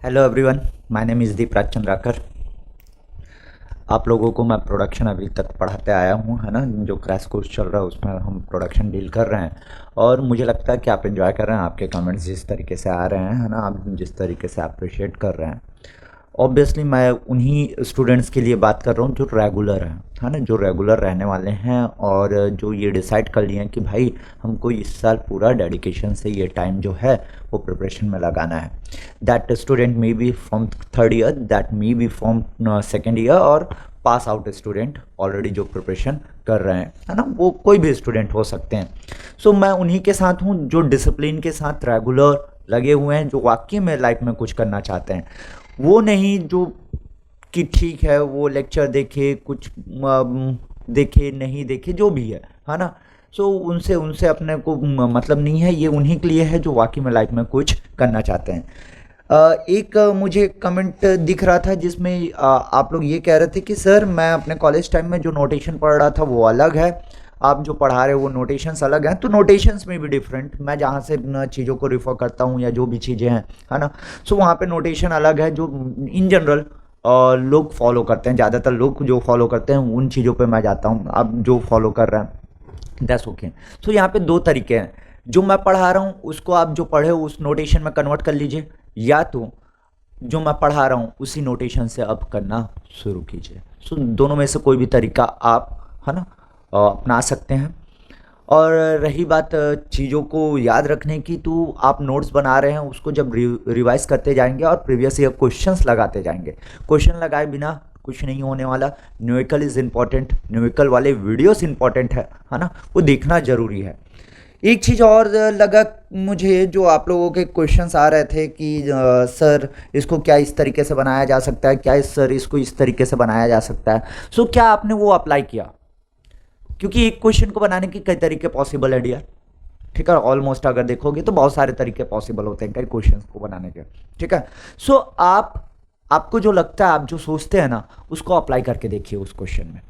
Hello everyone, my name is Deep Raj Chandrakar. आप लोगों को मैं प्रोडक्शन अभी तक पढ़ाते आया हूँ, है ना। जो क्रैश कोर्स चल रहा है उसमें हम प्रोडक्शन डील कर रहे हैं और मुझे लगता है कि आप एंजॉय कर रहे हैं। आपके कमेंट्स जिस तरीके से आ रहे हैं, है ना, आप जिस तरीके से अप्रिशिएट कर रहे हैं, ऑब्वियसली मैं उन्हीं स्टूडेंट्स के लिए बात कर रहा हूँ जो रेगुलर हैं, है ना, जो रेगुलर रहने वाले हैं और जो ये डिसाइड कर लिए हैं कि भाई हमको इस साल पूरा डेडिकेशन से ये टाइम जो है वो प्रिपरेशन में लगाना है। That student may be from third year, that may be from second year और पास आउट स्टूडेंट ऑलरेडी जो प्रिपरेशन कर रहे हैं, है ना, वो कोई भी स्टूडेंट हो सकते हैं। सो मैं उन्हीं के साथ हूँ जो डिसिप्लिन के साथ रेगुलर लगे हुए हैं, जो वाकई में लाइफ में कुछ करना चाहते हैं। वो नहीं जो कि ठीक है वो लेक्चर देखे, कुछ देखे नहीं देखे, जो भी है ना। सो उनसे उनसे अपने को मतलब नहीं है। ये उन्हीं के लिए है जो वाकई में लाइफ में कुछ करना चाहते हैं। एक मुझे कमेंट दिख रहा था जिसमें आप लोग ये कह रहे थे कि सर मैं अपने कॉलेज टाइम में जो नोटेशन पढ़ रहा था वो अलग है, आप जो पढ़ा रहे हो वो नोटेशंस अलग हैं। तो नोटेशंस में भी डिफरेंट, मैं जहाँ से चीज़ों को रिफ़र करता हूँ या जो भी चीज़ें हैं, है ना, सो वहाँ पे नोटेशन अलग है जो इन जनरल लोग फॉलो करते हैं। ज़्यादातर लोग जो फॉलो करते हैं उन चीज़ों पे मैं जाता हूँ। आप जो फॉलो कर रहे हैं दैट्स ओके। सो यहाँ पे दो तरीके हैं, जो मैं पढ़ा रहा हूँ उसको आप जो पढ़े हो उस नोटेशन में कन्वर्ट कर लीजिए, या तो जो मैं पढ़ा रहा हूँ उसी नोटेशन से अब करना शुरू कीजिए। सो दोनों में से कोई भी तरीका आप, है ना, अपना सकते हैं। और रही बात चीज़ों को याद रखने की, तो आप नोट्स बना रहे हैं उसको जब रिवाइज करते जाएंगे और प्रीवियस ईयर क्वेश्चंस लगाते जाएंगे। क्वेश्चन लगाए बिना कुछ नहीं होने वाला। न्यूमेरिकल इज़ इम्पॉर्टेंट, न्यूमेरिकल वाले वीडियोस इम्पॉर्टेंट है ना, वो देखना ज़रूरी है। एक चीज़ और लगा मुझे, जो आप लोगों के क्वेश्चंस आ रहे थे कि सर इसको क्या इस तरीके से बनाया जा सकता है, क्या सर इसको इस तरीके से बनाया जा सकता है। सो क्या आपने वो अप्लाई किया? क्योंकि एक क्वेश्चन को बनाने के कई तरीके पॉसिबल है डियर, ठीक है। ऑलमोस्ट अगर देखोगे तो बहुत सारे तरीके पॉसिबल होते हैं कई क्वेश्चंस को बनाने के, ठीक है। सो आपको जो लगता है, आप जो सोचते हैं ना, उसको अप्लाई करके देखिए उस क्वेश्चन में।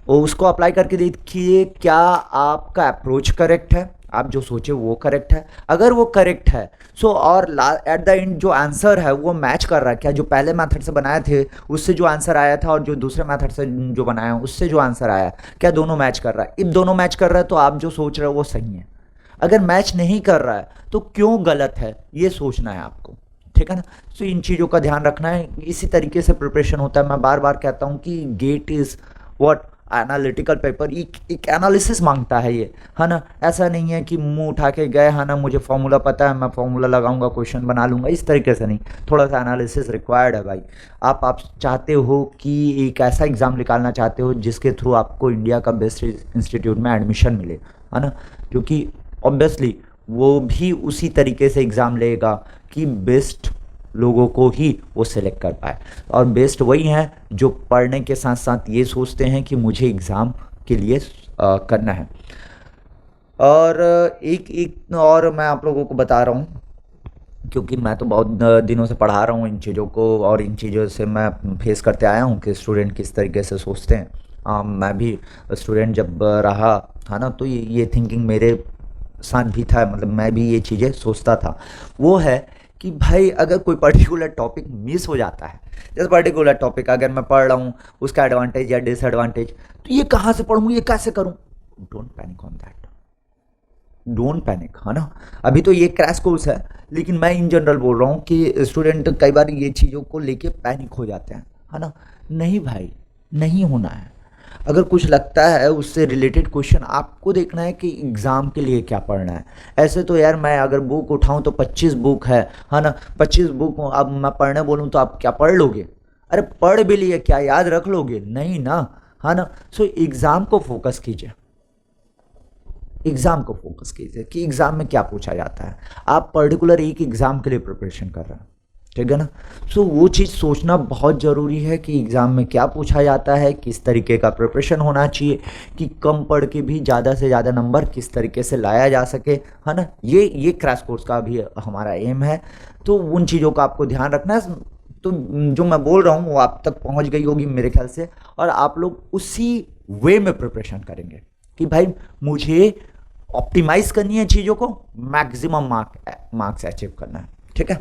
और उसको अप्लाई करके देखिए क्या आपका अप्रोच करेक्ट है, आप जो सोचे वो करेक्ट है। अगर वो करेक्ट है सो और एट द एंड जो आंसर है वो मैच कर रहा है क्या, जो पहले मेथड से बनाए थे उससे जो आंसर आया था और जो दूसरे मेथड से जो बनाया उससे जो आंसर आया, क्या दोनों मैच कर रहा है। इफ दोनों मैच कर रहा है तो आप जो सोच रहे हो वो सही है। अगर मैच नहीं कर रहा है तो क्यों गलत है, ये सोचना है आपको, ठीक है ना। सो इन चीज़ों का ध्यान रखना है। इसी तरीके से प्रिपरेशन होता है। मैं बार बार कहता हूँ कि GATE is what analytical paper, एक एनालिसिस मांगता है ये, है ना। ऐसा नहीं है कि मुंह उठा के गए, है ना, मुझे फॉर्मूला पता है मैं फॉर्मूला लगाऊंगा क्वेश्चन बना लूंगा, इस तरीके से नहीं। थोड़ा सा एनालिसिस रिक्वायर्ड है भाई। आप चाहते हो कि एक ऐसा एग्ज़ाम निकालना चाहते हो जिसके थ्रू आपको इंडिया का बेस्ट इंस्टीट्यूट में एडमिशन मिले, है ना, क्योंकि ऑब्वियसली वो भी उसी तरीके से एग्ज़ाम लेगा कि बेस्ट लोगों को ही वो सिलेक्ट कर पाए। और बेस्ट वही हैं जो पढ़ने के साथ साथ ये सोचते हैं कि मुझे एग्ज़ाम के लिए करना है। और एक एक और मैं आप लोगों को बता रहा हूँ, क्योंकि मैं तो बहुत दिनों से पढ़ा रहा हूँ इन चीज़ों को और इन चीज़ों से मैं फेस करते आया हूँ कि स्टूडेंट किस तरीके से सोचते हैं। मैं भी स्टूडेंट जब रहा था ना, तो ये थिंकिंग मेरे साथ भी था, मतलब मैं भी ये चीज़ें सोचता था। वो है कि भाई अगर कोई पर्टिकुलर टॉपिक मिस हो जाता है, जैसे पर्टिकुलर टॉपिक अगर मैं पढ़ रहा हूँ उसका एडवांटेज या डिसएडवांटेज, तो ये कहाँ से पढ़ूँ, ये कैसे करूँ। Don't panic on that, don't panic, है ना। अभी तो ये क्रैश कोर्स है, लेकिन मैं इन जनरल बोल रहा हूँ कि स्टूडेंट कई बार ये चीज़ों को लेके पैनिक हो जाते हैं, है ना। नहीं भाई, नहीं होना है। अगर कुछ लगता है उससे रिलेटेड क्वेश्चन आपको देखना है कि एग्ज़ाम के लिए क्या पढ़ना है। ऐसे तो यार मैं अगर बुक उठाऊं तो 25 बुक है ना, 25 बुक अब मैं पढ़ने बोलूं तो आप क्या पढ़ लोगे? अरे पढ़ भी लिए क्या याद रख लोगे? नहीं ना, है ना। सो एग्ज़ाम को फोकस कीजिए, एग्ज़ाम को फोकस कीजिए कि एग्ज़ाम में क्या पूछा जाता है। आप पर्टिकुलर एक एग्ज़ाम के लिए प्रिपरेशन कर रहे हैं, ठीक है ना। सो वो चीज़ सोचना बहुत ज़रूरी है कि एग्ज़ाम में क्या पूछा जाता है, किस तरीके का प्रिपरेशन होना चाहिए कि कम पढ़ के भी ज़्यादा से ज़्यादा नंबर किस तरीके से लाया जा सके, है ना। ये क्रैश कोर्स का भी हमारा एम है। तो उन चीज़ों का आपको ध्यान रखना है। तो जो मैं बोल रहा हूँ वो आप तक पहुँच गई होगी मेरे ख्याल से, और आप लोग उसी वे में प्रिपरेशन करेंगे कि भाई मुझे ऑप्टिमाइज करनी है चीज़ों को, मैक्सिमम मार्क्स अचीव करना है, ठीक है।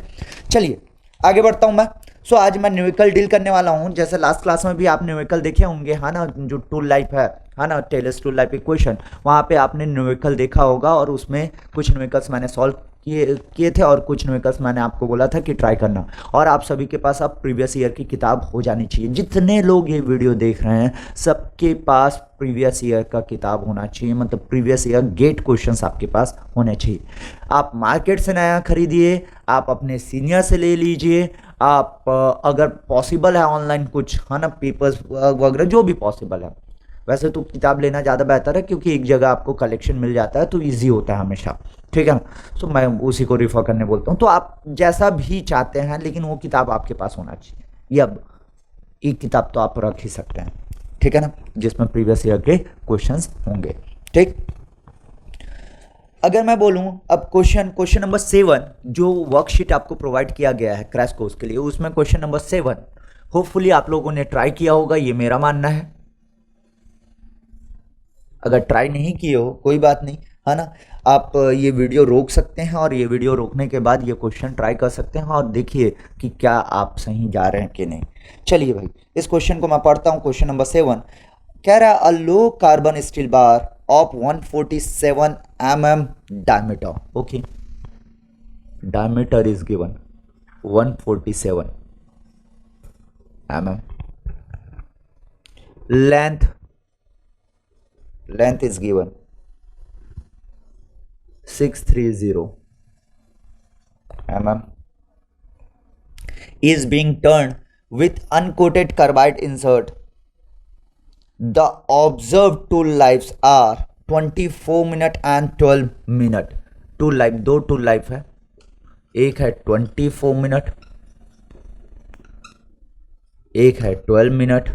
चलिए आगे बढ़ता हूँ मैं। सो आज मैं न्यूमेरिकल डील करने वाला हूँ। जैसे लास्ट क्लास में भी आप न्यूमेरिकल देखे होंगे, है ना, जो टूल लाइफ है ना, टेलर्स टूल लाइफ इक्वेशन, वहाँ पे आपने न्यूमेरिकल देखा होगा और उसमें कुछ न्यूमेरिकल्स मैंने सॉल्व किए किए थे और कुछ न्यूमेरिकल्स मैंने आपको बोला था कि ट्राई करना। और आप सभी के पास अब प्रीवियस ईयर की किताब हो जानी चाहिए। जितने लोग ये वीडियो देख रहे हैं सबके पास प्रीवियस ईयर का किताब होना चाहिए, मतलब प्रीवियस ईयर गेट क्वेश्चंस आपके पास होने चाहिए। आप मार्केट से नया खरीदिए, आप अपने सीनियर से ले लीजिए, आप अगर पॉसिबल है ऑनलाइन कुछ, है ना, पेपर्स वगैरह जो भी पॉसिबल है। वैसे तो किताब लेना ज़्यादा बेहतर है क्योंकि एक जगह आपको कलेक्शन मिल जाता है तो इजी होता है हमेशा, ठीक है ना। सो मैं उसी को रिफर करने बोलता हूँ। तो आप जैसा भी चाहते हैं लेकिन वो किताब आपके पास होना चाहिए। ये अब एक किताब तो आप रख ही सकते हैं, ठीक है ना, जिसमें प्रीवियस ईयर के क्वेश्चंस होंगे, ठीक। अगर मैं बोलूं अब क्वेश्चन नंबर 7 जो वर्कशीट आपको प्रोवाइड किया गया है क्रैश कोर्स के लिए, उसमें क्वेश्चन नंबर 7 होपफुली आप लोगों ने ट्राई किया होगा, ये मेरा मानना है। अगर ट्राई नहीं किए हो कोई बात नहीं, है ना, आप ये वीडियो रोक सकते हैं और ये वीडियो रोकने के बाद ये क्वेश्चन ट्राई कर सकते हैं और देखिए कि क्या आप सही जा रहे हैं कि नहीं। चलिए भाई, इस क्वेश्चन को मैं पढ़ता हूँ। क्वेश्चन नंबर 7 कह रहा है a low carbon steel bar of 147 mm diameter. Okay, diameter is given 147 mm. Length is given 630 mm. Is being turned with uncoated carbide insert. The observed tool lives are 24 minute and 12 minute. Tool life, दो tool life है, एक है 24 minute, एक है 12 minute.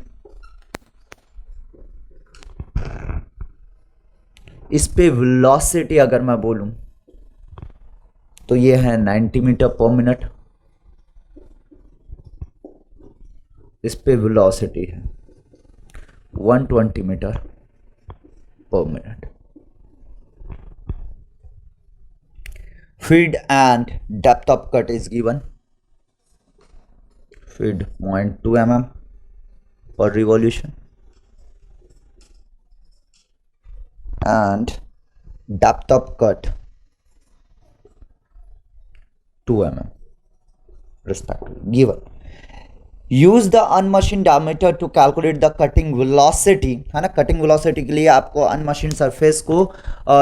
इस पे velocity अगर मैं बोलूं तो ये है 90 मीटर पर मिनट। इस पे वेलोसिटी है 120 metre per minute. Feed and depth of cut is given. Feed 0.2 mm per revolution and depth of cut 2 mm respectively given. Use the unmachined diameter to calculate the cutting velocity, है ना। Cutting velocity के लिए आपको अनमशीन surface को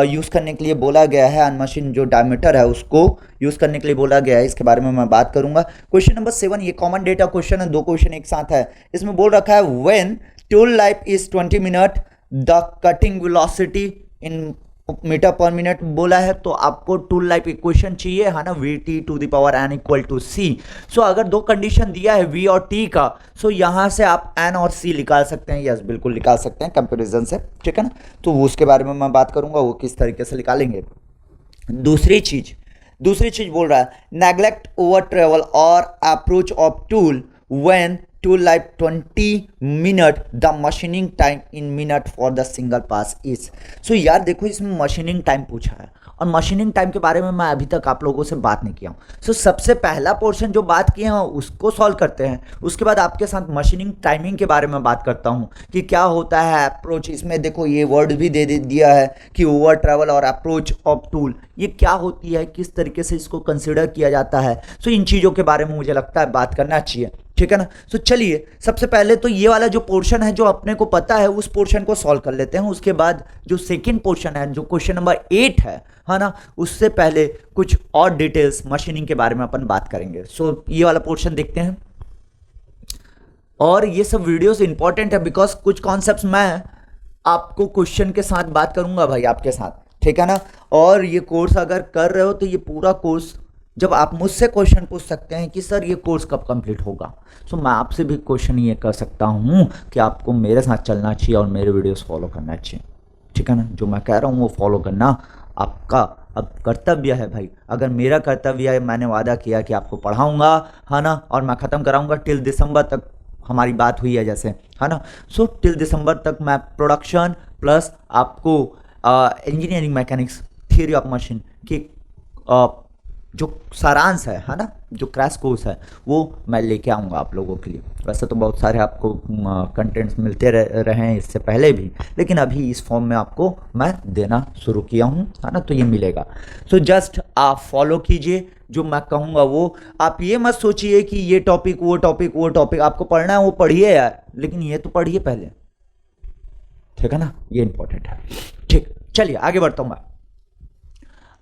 use करने के लिए बोला गया है, अनमशीन जो डायमीटर है उसको यूज़ करने के लिए बोला गया है। इसके बारे में मैं बात करूंगा। क्वेश्चन नंबर 7 ये कॉमन डेटा क्वेश्चन है, दो क्वेश्चन एक साथ है। इसमें बोल रखा है when tool life is 20 minute the cutting velocity in metre per minute बोला है, तो आपको टूल लाइफ इक्वेशन चाहिए, है ना, Vt⁴ इक्वल टू सी। सो अगर दो कंडीशन दिया है V और T का, सो यहां से आप N और C निकाल सकते हैं। यस, बिल्कुल निकाल सकते हैं कंपैरिजन से, ठीक है ना। तो वो उसके बारे में मैं बात करूंगा, वो किस तरीके से निकालेंगे। दूसरी चीज बोल रहा है नेग्लेक्ट ओवर ट्रेवल और approach of tool when tool life 20 minute the machining time in minute for the single pass is. So यार देखो, इसमें मशीनिंग टाइम पूछा है और मशीनिंग टाइम के बारे में मैं अभी तक आप लोगों से बात नहीं किया हूँ। सो सबसे पहला पोर्शन जो बात किए हैं उसको सॉल्व करते हैं, उसके बाद आपके साथ मशीनिंग टाइमिंग के बारे में बात करता हूँ कि क्या होता है अप्रोच। इसमें देखो ये वर्ड भी दे दिया है कि ओवर ट्रैवल और अप्रोच ऑफ टूल ये क्या होती है, किस तरीके से इसको कंसिडर किया जाता है। सो इन चीज़ों के बारे में मुझे लगता है बात करना चाहिए, ठीक है ना। सो चलिए सबसे पहले तो ये वाला जो पोर्शन है जो अपने को पता है उस पोर्शन को सॉल्व कर लेते हैं। उसके बाद जो सेकंड पोर्शन है जो क्वेश्चन नंबर 8 है ना, उससे पहले कुछ और डिटेल्स मशीनिंग के बारे में अपन बात करेंगे। सो ये वाला पोर्शन देखते हैं। और ये सब वीडियोस इंपॉर्टेंट है बिकॉज कुछ कॉन्सेप्ट्स मैं आपको क्वेश्चन के साथ बात करूंगा भाई आपके साथ, ठीक है ना। और ये कोर्स अगर कर रहे हो तो ये पूरा कोर्स जब आप मुझसे क्वेश्चन पूछ सकते हैं कि सर ये कोर्स कब कंप्लीट होगा, सो मैं आपसे भी क्वेश्चन ये कर सकता हूँ कि आपको मेरे साथ चलना चाहिए और मेरे वीडियोस फॉलो करना चाहिए, ठीक है ना। जो मैं कह रहा हूँ वो फॉलो करना आपका अब कर्तव्य है भाई। अगर मेरा कर्तव्य है, मैंने वादा किया कि आपको पढ़ाऊँगा, है ना, और मैं ख़त्म कराऊँगा टिल दिसंबर तक हमारी बात हुई है जैसे, है ना। सो टिल दिसंबर तक मैं प्रोडक्शन प्लस आपको engineering mechanics theory of machine की जो सारांश है ना, जो क्रैश कोर्स है वो मैं लेके आऊँगा आप लोगों के लिए। वैसे तो बहुत सारे आपको कंटेंट्स मिलते रहे हैं इससे पहले भी, लेकिन अभी इस फॉर्म में आपको मैं देना शुरू किया हूँ, है ना। तो ये मिलेगा। सो जस्ट आप फॉलो कीजिए जो मैं कहूँगा वो। आप ये मत सोचिए कि ये टॉपिक वो टॉपिक वो टॉपिक आपको पढ़ना है वो पढ़िए यार, लेकिन ये तो पढ़िए पहले, ठीक है ना। ये इंपॉर्टेंट है। ठीक, चलिए आगे बढ़ता हूँ मैं।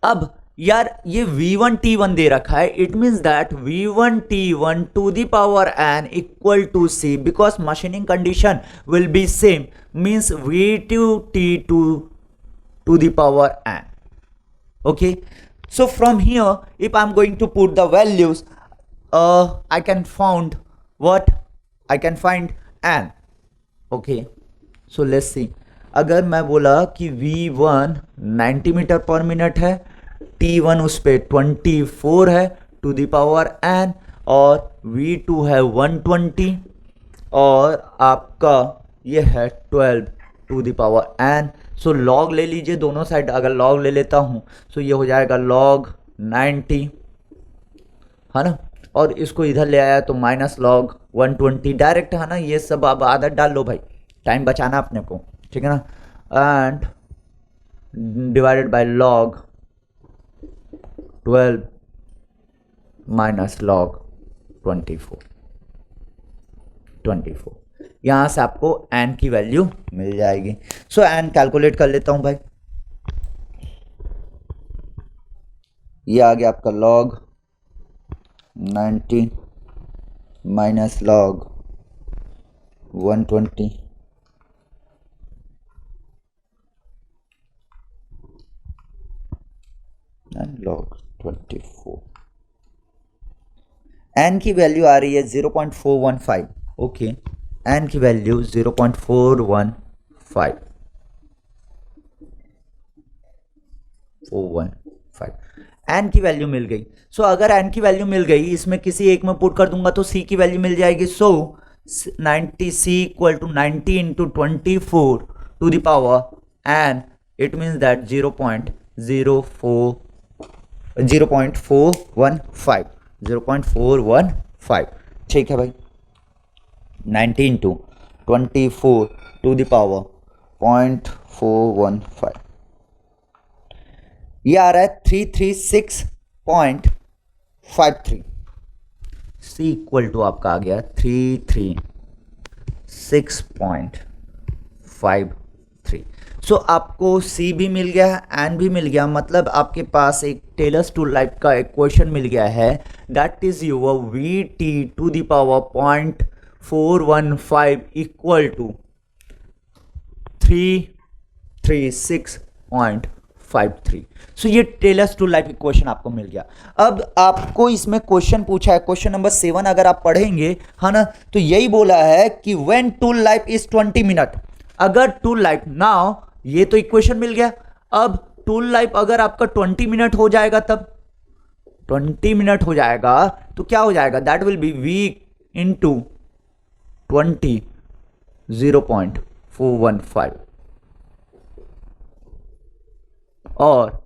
अब यार ये V1T1 दे रखा है, it means that V1T1 to the power n equal to C, because machining condition will be same, means V2T2 to the power n. Okay, so from here if I'm going to put the values, I can find what I can find n. Okay, so let's see. अगर मैं बोला कि V1 90 metre per minute है, T1 उस पर 24 है to the power n, और V2 है 120 और आपका ये है 12 to the power n. So log ले लीजिए दोनों साइड। अगर लॉग ले लेता हूँ तो ये हो जाएगा लॉग 90, है ना, और इसको इधर ले आया तो माइनस लॉग 120 डायरेक्ट, है ना। ये सब आप आदत डाल लो भाई, टाइम बचाना अपने को, ठीक है ना। And divided by log 12 minus log 24 यहाँ से आपको n की वैल्यू मिल जाएगी। सो n कैलकुलेट कर लेता हूँ भाई। ये आ गया आपका log 90 minus log 120 and log 24। n की वैल्यू आ रही है 0.415। ओके, n की वैल्यू 0.415 n की वैल्यू मिल गई। सो अगर n की वैल्यू मिल गई, इसमें किसी एक में पुट कर दूंगा तो c की वैल्यू मिल जाएगी। So 90 c equal to 90 into 24 to the power n, it means that 0.415। ठीक है भाई, 90 इंटू 24 टू द पावर 0.415, ये आ रहा है 336.53। C इक्वल टू आपका आ गया 336.53। सो आपको C भी मिल गया है, N भी मिल गया, मतलब आपके पास एक टेलर्स टू लाइफ का इक्वेशन मिल गया है, that is your VT to the power 0.415 equal to 336.53। So ये टेलर्स टू लाइफ इक्वेशन आपको मिल गया। अब आपको इसमें क्वेश्चन पूछा है, क्वेश्चन नंबर 7 अगर आप पढ़ेंगे, है ना, तो यही बोला है कि when tool life is 20 minute. अगर टूल लाइफ नाउ, ये तो इक्वेशन मिल गया। अब टूल लाइफ अगर आपका 20 मिनट हो जाएगा, तब 20 मिनट हो जाएगा तो क्या हो जाएगा, that will be V into 20 0.415 और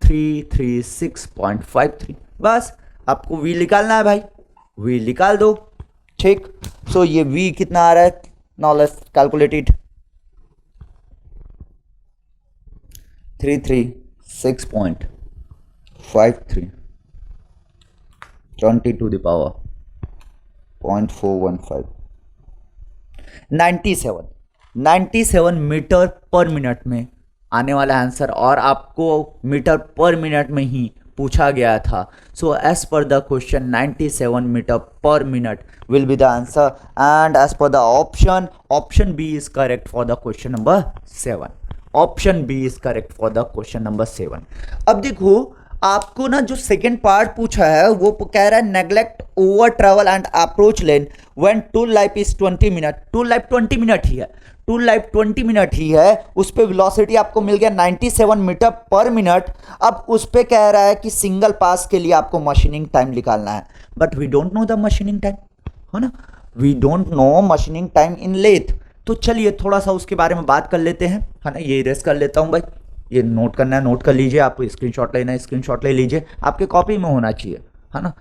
336.53। बस आपको V निकालना है भाई, V निकाल दो। ठीक, सो ये V कितना आ रहा है, now let's calculate it. 336.53 20 to the power 0.415 97 metre per minute में आने वाला आंसर, और आपको मीटर पर मिनट में ही पूछा गया था। So as per the question 97 metre per minute will be the answer, and as per the option B is correct for the question number 7। Option B is correct for the question number 7। अब देखो आपको ना जो second part पूछा है वो कह रहा है neglect over travel and approach length when tool life is 20 minute. Tool life 20 minute ही है, टूल लाइफ 20 मिनट ही है, उस पर वेलोसिटी आपको मिल गया 97 मीटर पर मिनट। अब उस पर कह रहा है कि सिंगल पास के लिए आपको मशीनिंग टाइम निकालना है, but we don't know the machining time, है ना, we don't know machining time in lathe. तो चलिए थोड़ा सा उसके बारे में बात कर लेते हैं, है ना। ये इरेज कर लेता हूं भाई, ये नोट करना है नोट कर लीजिए, आपको स्क्रीनशॉट लेना है स्क्रीनशॉट ले लीजिए, आपके कॉपी में होना चाहिए, है ना।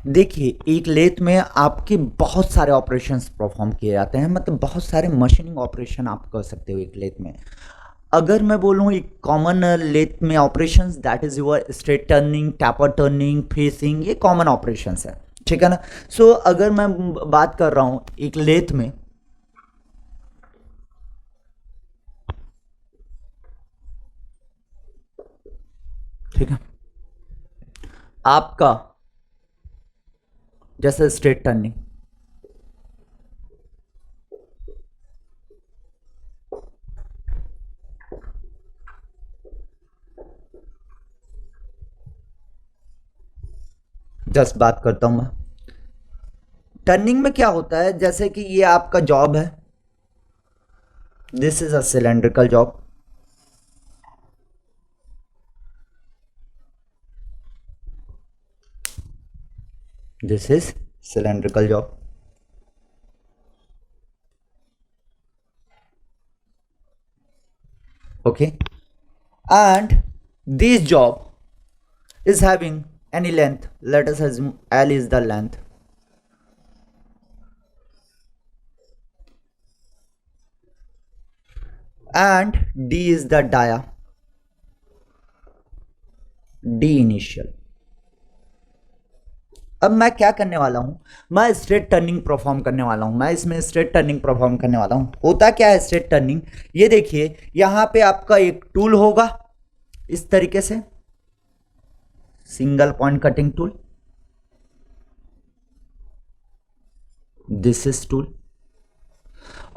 देखिए, एक लेथ में आपके बहुत सारे ऑपरेशंस परफॉर्म किए जाते हैं, मतलब बहुत सारे मशीनिंग ऑपरेशन आप कर सकते हो एक लेथ में। अगर मैं बोलूँ एक कॉमन लेथ में operations, that is your straight turning, tapper turning, facing, ये कॉमन ऑपरेशंस है, ठीक है ना। सो अगर मैं बात कर रहा हूँ एक लेथ में, ठीक है, आपका जैसे स्ट्रेट टर्निंग, जस्ट बात करता हूं मैं। टर्निंग में क्या होता है, जैसे कि ये आपका जॉब है, this is a cylindrical job, this is cylindrical job, okay, and this job is having any length, let us assume L is the length, and D is the dia, D initial। अब मैं क्या करने वाला हूं, मैं straight turning perform करने वाला हूं, मैं इसमें स्ट्रेट टर्निंग परफॉर्म करने वाला हूं। होता क्या है स्ट्रेट टर्निंग, ये देखिए यहां पे आपका एक टूल होगा इस तरीके से, single point cutting tool, this is tool,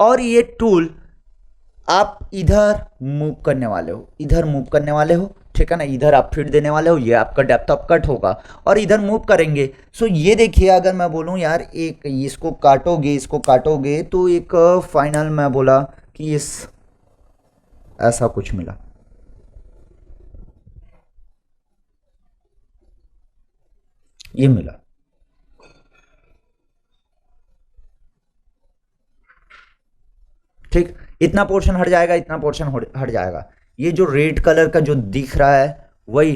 और ये टूल आप इधर मूव करने वाले हो, इधर मूव करने वाले हो, ठीक है ना, इधर आप फीड देने वाले हो, ये आपका डेप्थ ऑफ कट होगा और इधर मूव करेंगे। सो ये देखिए, अगर मैं बोलूं यार एक इसको काटोगे, इसको काटोगे, तो एक फाइनल मैं बोला कि इस ऐसा कुछ मिला, ये मिला, ठीक, इतना पोर्शन हट जाएगा, इतना पोर्शन हट जाएगा, ये जो रेड कलर का जो दिख रहा है वही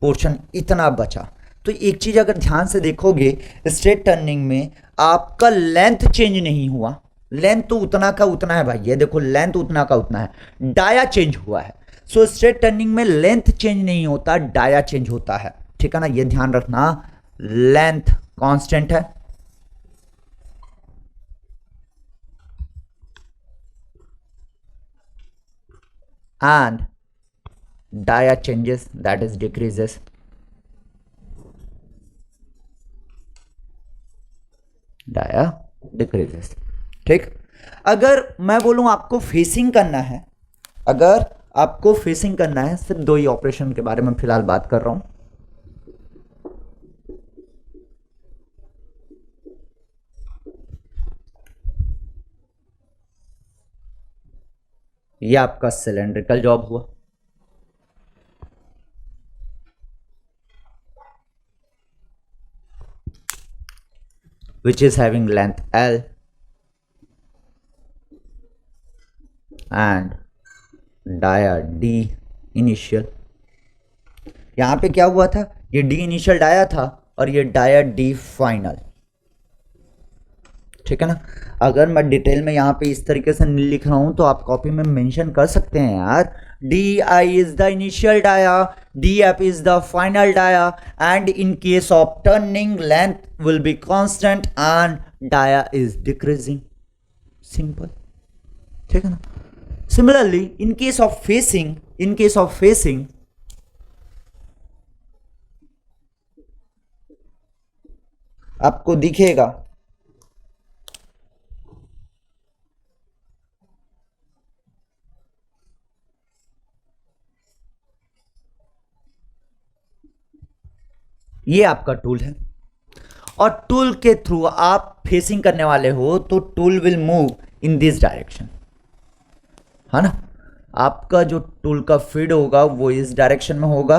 पोर्शन इतना बचा। तो एक चीज अगर ध्यान से देखोगे, स्ट्रेट टर्निंग में आपका लेंथ चेंज नहीं हुआ, लेंथ तो उतना का उतना है भाई, ये देखो लेंथ उतना का उतना है, डाया चेंज हुआ है। सो स्ट्रेट टर्निंग में लेंथ चेंज नहीं होता, डाया चेंज होता है, ठीक है ना, ये ध्यान रखना, लेंथ कांस्टेंट है, and dia changes, that is decreases, dia decreases, ठीक। अगर मैं बोलूं आपको फेसिंग करना है, अगर आपको फेसिंग करना है, सिर्फ दो ही ऑपरेशन के बारे में फिलहाल बात कर रहा हूं, ये आपका सिलेंड्रिकल जॉब हुआ, which is having length L and dia D initial। यहां पे क्या हुआ था, ये D initial डाया था और ये डाया D फाइनल, ठीक है ना। अगर मैं डिटेल में यहाँ पे इस तरीके से नहीं लिख रहा हूं तो आप कॉपी में मेंशन कर सकते हैं यार, D I is the initial dia, D F is the final dia, and in case of turning length will be constant and dia is decreasing, simple, ठीक है ना। Similarly in case of facing, in case of facing आपको दिखेगा ये आपका tool है, और tool के थ्रू आप फेसिंग करने वाले हो तो tool will move in this direction, है ना, आपका जो टूल का फीड होगा वो इस डायरेक्शन में होगा,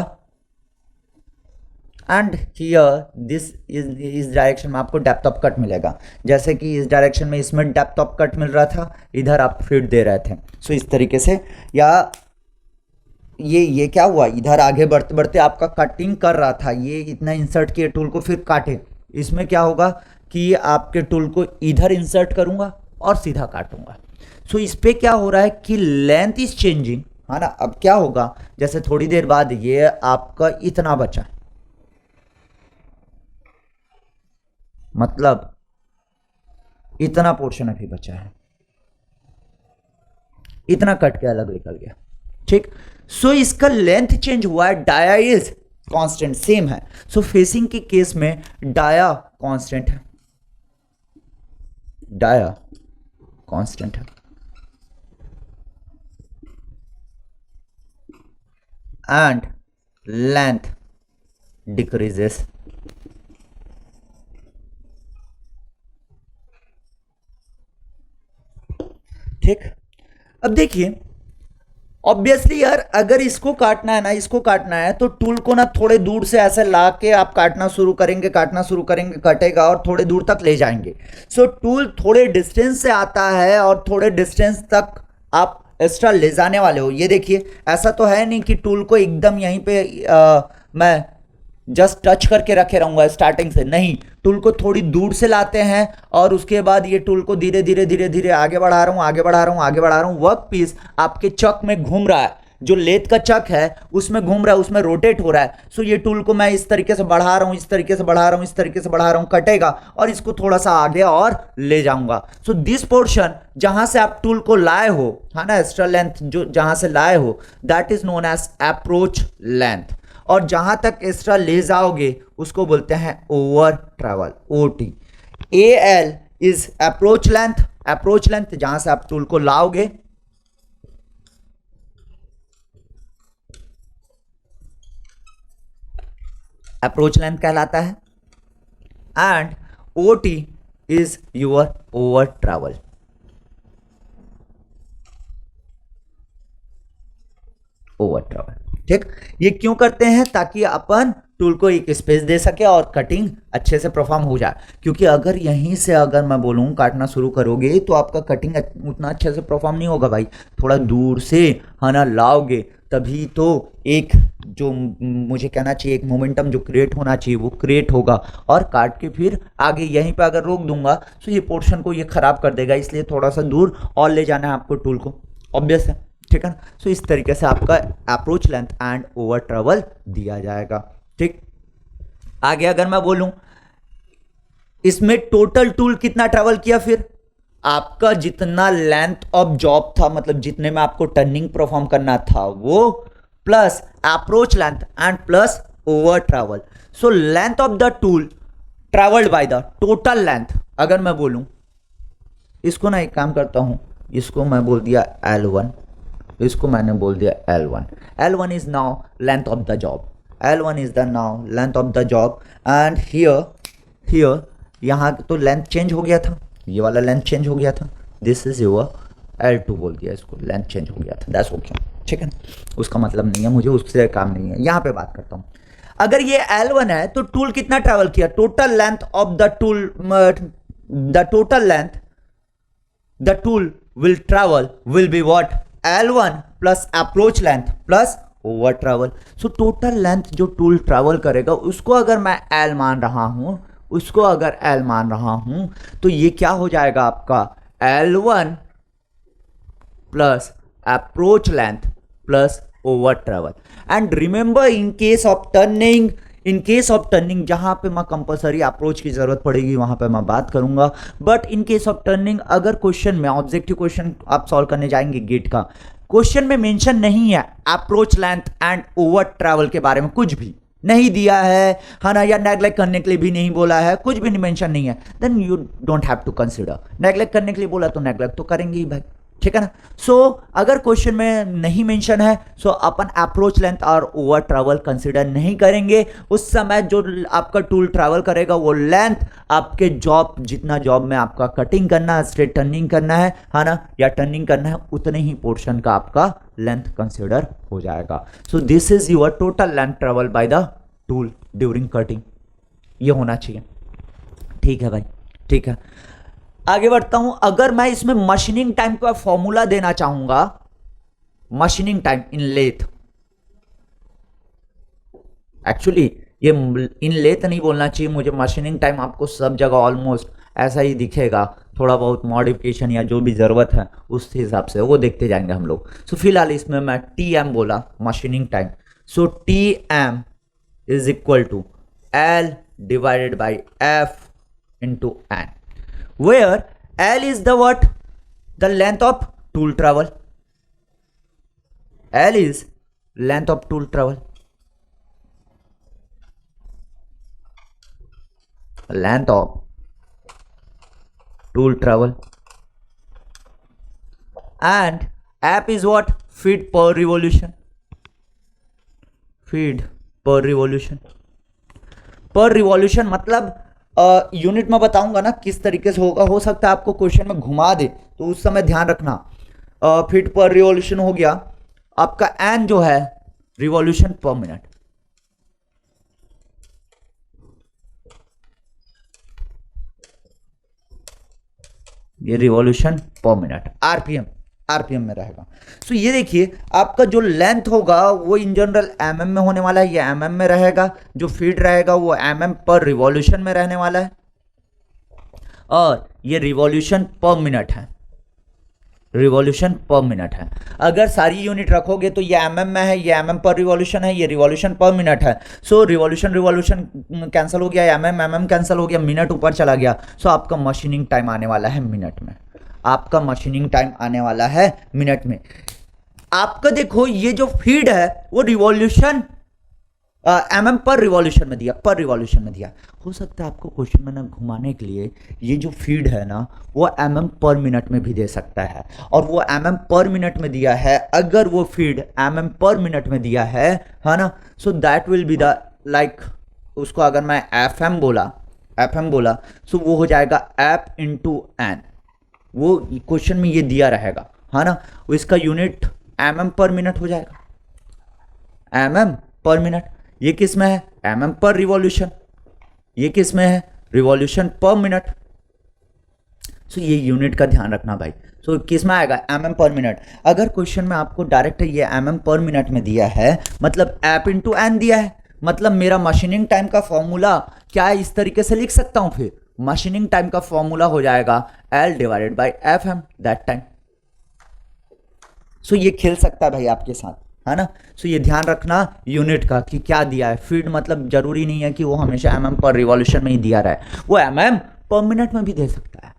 एंड हियर दिस इस डायरेक्शन में आपको डेप्थ ऑफ कट मिलेगा, जैसे कि इस डायरेक्शन में इसमें डेप्थ ऑफ कट मिल रहा था, इधर आप फीड दे रहे थे। सो इस तरीके से, या ये क्या हुआ, इधर आगे बढ़ते बढ़ते आपका कटिंग कर रहा था, ये इतना इंसर्ट किए टूल को, फिर काटे, इसमें क्या होगा कि आपके टूल को इधर इंसर्ट करूंगा और सीधा काटूंगा। सो इस पे क्या हो रहा है कि लेंथ इज चेंजिंग, है ना। अब क्या होगा, जैसे थोड़ी देर बाद ये आपका इतना बचा, मतलब इतना पोर्शन अभी बचा है, इतना कट के अलग निकल गया, ठीक। सो इसका लेंथ चेंज हुआ है, डाया इज कांस्टेंट सेम है। सो फेसिंग के केस में डाया कांस्टेंट है, डाया कांस्टेंट है, एंड लेंथ डिक्रीजेस। ठीक। अब देखिए ऑब्वियसली यार, अगर इसको काटना है ना, इसको काटना है तो टूल को ना थोड़े दूर से ऐसे ला के आप काटना शुरू करेंगे, काटना शुरू करेंगे, कटेगा और थोड़े दूर तक ले जाएंगे। सो टूल थोड़े डिस्टेंस से आता है और थोड़े डिस्टेंस तक आप एक्स्ट्रा ले जाने वाले हो। ये देखिए, ऐसा तो है नहीं कि टूल को एकदम यहीं पे मैं जस्ट टच करके रखे रहूंगा स्टार्टिंग से, नहीं, टूल को थोड़ी दूर से लाते हैं और उसके बाद ये टूल को धीरे धीरे धीरे धीरे आगे बढ़ा रहा हूं, आगे बढ़ा रहा हूं, आगे बढ़ा रहा हूं। वर्क पीस आपके चक में घूम रहा है, जो लेथ का चक है उसमें घूम रहा है, उसमें रोटेट हो रहा है। सो ये टूल को मैं इस तरीके से बढ़ा रहा हूं, इस तरीके से बढ़ा रहा हूं, इस तरीके से बढ़ा रहा हूं, कटेगा और इसको थोड़ा सा आगे और ले जाऊंगा। सो दिस पोर्शन जहां से आप टूल को लाए हो, है ना, एक्स्ट्रा लेंथ जो जहां से लाए हो, that is known as approach length. और जहां तक एक्स्ट्रा ले जाओगे उसको बोलते हैं over travel, OT. A L is approach length, approach length जहां से आप टूल को लाओगे, अप्रोच लेंथ कहलाता है, and OT is your over travel. Over travel, ठीक। ये क्यों करते हैं, ताकि अपन टूल को एक स्पेस दे सके और कटिंग अच्छे से परफॉर्म हो जाए। क्योंकि अगर यहीं से अगर मैं बोलूँ काटना शुरू करोगे तो आपका कटिंग उतना अच्छे से परफॉर्म नहीं होगा भाई। थोड़ा दूर से, है ना, लाओगे तभी तो एक जो मुझे कहना चाहिए एक मोमेंटम जो क्रिएट होना चाहिए वो क्रिएट होगा। और काट के फिर आगे यहीं पे अगर रोक दूंगा तो ये पोर्शन को ये खराब कर देगा, इसलिए थोड़ा सा दूर और ले जाना है आपको टूल को, ऑब्वियस है, ठीक है ना। सो इस तरीके से आपका approach length and over travel दिया जाएगा, ठीक। आगे अगर मैं बोलूं इसमें टोटल टूल कितना ट्रैवल किया, फिर आपका जितना लेंथ ऑफ जॉब था, मतलब जितने में आपको टर्निंग परफॉर्म करना था वो, plus approach length and plus over travel. So length of the tool travelled by the total length. अगर मैं बोलूं इसको ना, एक काम करता हूं, इसको मैं बोल दिया L1, इसको मैंने बोल दिया L1। L1 is now length of the job, L1 is the now length of the job. And here यहाँ तो लेंथ चेंज हो गया था, ये वाला लेंथ चेंज हो गया था, दिस इज योर L2 बोल दिया, इसको लेंथ चेंज हो गया था, दैट्स ओके, ठीक है ना। उसका मतलब नहीं है, मुझे उससे काम नहीं है, यहाँ पे बात करता हूँ। अगर ये L1 है तो टूल कितना ट्रैवल किया, total length of the tool, the total length the tool will travel will be what, L1 plus approach length plus over travel। so total length जो टूल ट्रैवल करेगा उसको अगर मैं L मान रहा हूं, उसको अगर L मान रहा हूं तो ये क्या हो जाएगा आपका L1 plus approach length plus over travel। and remember in case of turning, in case of turning जहां पे मैं कंपलसरी अप्रोच की जरूरत पड़ेगी वहां पे मैं बात करूंगा, but in case of turning अगर क्वेश्चन में ऑब्जेक्टिव क्वेश्चन आप सॉल्व करने जाएंगे गेट का, क्वेश्चन में मेंशन नहीं है approach length and over travel के बारे में, कुछ भी नहीं दिया है ना, या नेग्लेक्ट करने के लिए भी नहीं बोला है, कुछ भी मेंशन नहीं है, then you don't have to consider. Neglect करने के लिए बोला तो नेग्लेक्ट तो करेंगे ही भाई, ठीक है ना। सो अगर क्वेश्चन में नहीं मेंशन है सो अपन अप्रोच लेंथ और ओवर ट्रैवल कंसीडर नहीं करेंगे। उस समय जो आपका टूल ट्रैवल करेगा वो लेंथ आपके जॉब, जितना जॉब में आपका कटिंग करना है, स्ट्रेट टर्निंग करना है ना, या टर्निंग करना है, उतने ही पोर्शन का आपका लेंथ कंसीडर हो जाएगा। सो this is your total length travel by the tool during cutting, ये होना चाहिए, ठीक है भाई, ठीक है। आगे बढ़ता हूं, अगर मैं इसमें मशीनिंग टाइम का फॉर्मूला देना चाहूंगा, machining time in lathe, actually ये इन लेथ नहीं बोलना चाहिए मुझे, मशीनिंग टाइम आपको सब जगह ऑलमोस्ट ऐसा ही दिखेगा, थोड़ा बहुत मॉडिफिकेशन या जो भी ज़रूरत है उस हिसाब से वो देखते जाएंगे हम लोग। सो फिलहाल इसमें मैं टी एम बोला machining time, so T M is equal to L divided by F into N, where L is the what, the length of tool travel, L is length of tool travel, length of tool travel, and app is what, feet per revolution, feet per revolution, per revolution मतलब unit में बताऊंगा ना किस तरीके से होगा, हो सकता है आपको क्वेश्चन में घुमा दे तो उस समय ध्यान रखना। फीट पर रिवॉल्यूशन हो गया आपका, एन जो है रिवॉल्यूशन पर मिनट, ये रिवॉल्यूशन पर मिनट आरपीएम, आरपीएम में रहेगा। सो ये देखिए आपका जो लेंथ होगा वो इन जनरल एमएम में होने वाला है, ये एमएम में रहेगा, जो फीट रहेगा वो एमएम पर रिवॉल्यूशन में रहने वाला है, और ये रिवॉल्यूशन पर मिनट है, रिवॉल्यूशन पर मिनट है। अगर सारी यूनिट रखोगे तो ये एमएम में है, ये एमएम पर रिवॉल्यूशन है, ये रिवॉल्यूशन पर मिनट है। सो रिवॉल्यूशन रिवॉल्यूशन कैंसिल हो गया, एमएम एमएम कैंसिल हो गया, मिनट ऊपर चला गया। सो आपका मशीनिंग टाइम आने वाला है मिनट में, आपका मशीनिंग टाइम आने वाला है मिनट में। आपका देखो ये जो फीड है वो रिवॉल्यूशन एमएम पर रिवॉल्यूशन में दिया, पर रिवॉल्यूशन में दिया। हो सकता है आपको क्वेश्चन में ना घुमाने के लिए ये जो फीड है ना वो एमएम पर मिनट में भी दे सकता है, और वो एमएम पर मिनट में दिया है, अगर वो फीड एमएम पर मिनट में दिया है ना, so that will be the like, उसको अगर मैं एफएम बोला सो वो हो जाएगा एफ इंटू एन, वो क्वेश्चन में ये दिया रहेगा है ना, इसका यूनिट एमएम पर मिनट हो जाएगा, एमएम पर मिनट। ये किस में है, एमएम पर रिवॉल्यूशन, ये किस में है, रिवॉल्यूशन पर मिनट। सो ये यूनिट का ध्यान रखना भाई। सो किस में आएगा, एमएम पर मिनट। अगर क्वेश्चन में आपको डायरेक्ट ये एमएम पर मिनट में दिया है, मतलब एफ इंटू एन दिया है, मतलब मेरा मशीनिंग टाइम का फॉर्मूला क्या इस तरीके से लिख सकता हूं, फिर मशीनिंग टाइम का फॉर्मूला हो जाएगा L divided by F M that time. So ये खेल सकता है भाई आपके साथ, है ना। सो ये ध्यान रखना यूनिट का कि क्या दिया है, फीड मतलब जरूरी नहीं है कि वो हमेशा एमएम पर रिवॉल्यूशन में ही दिया रहे, वो एमएम पर मिनट में भी दे सकता है,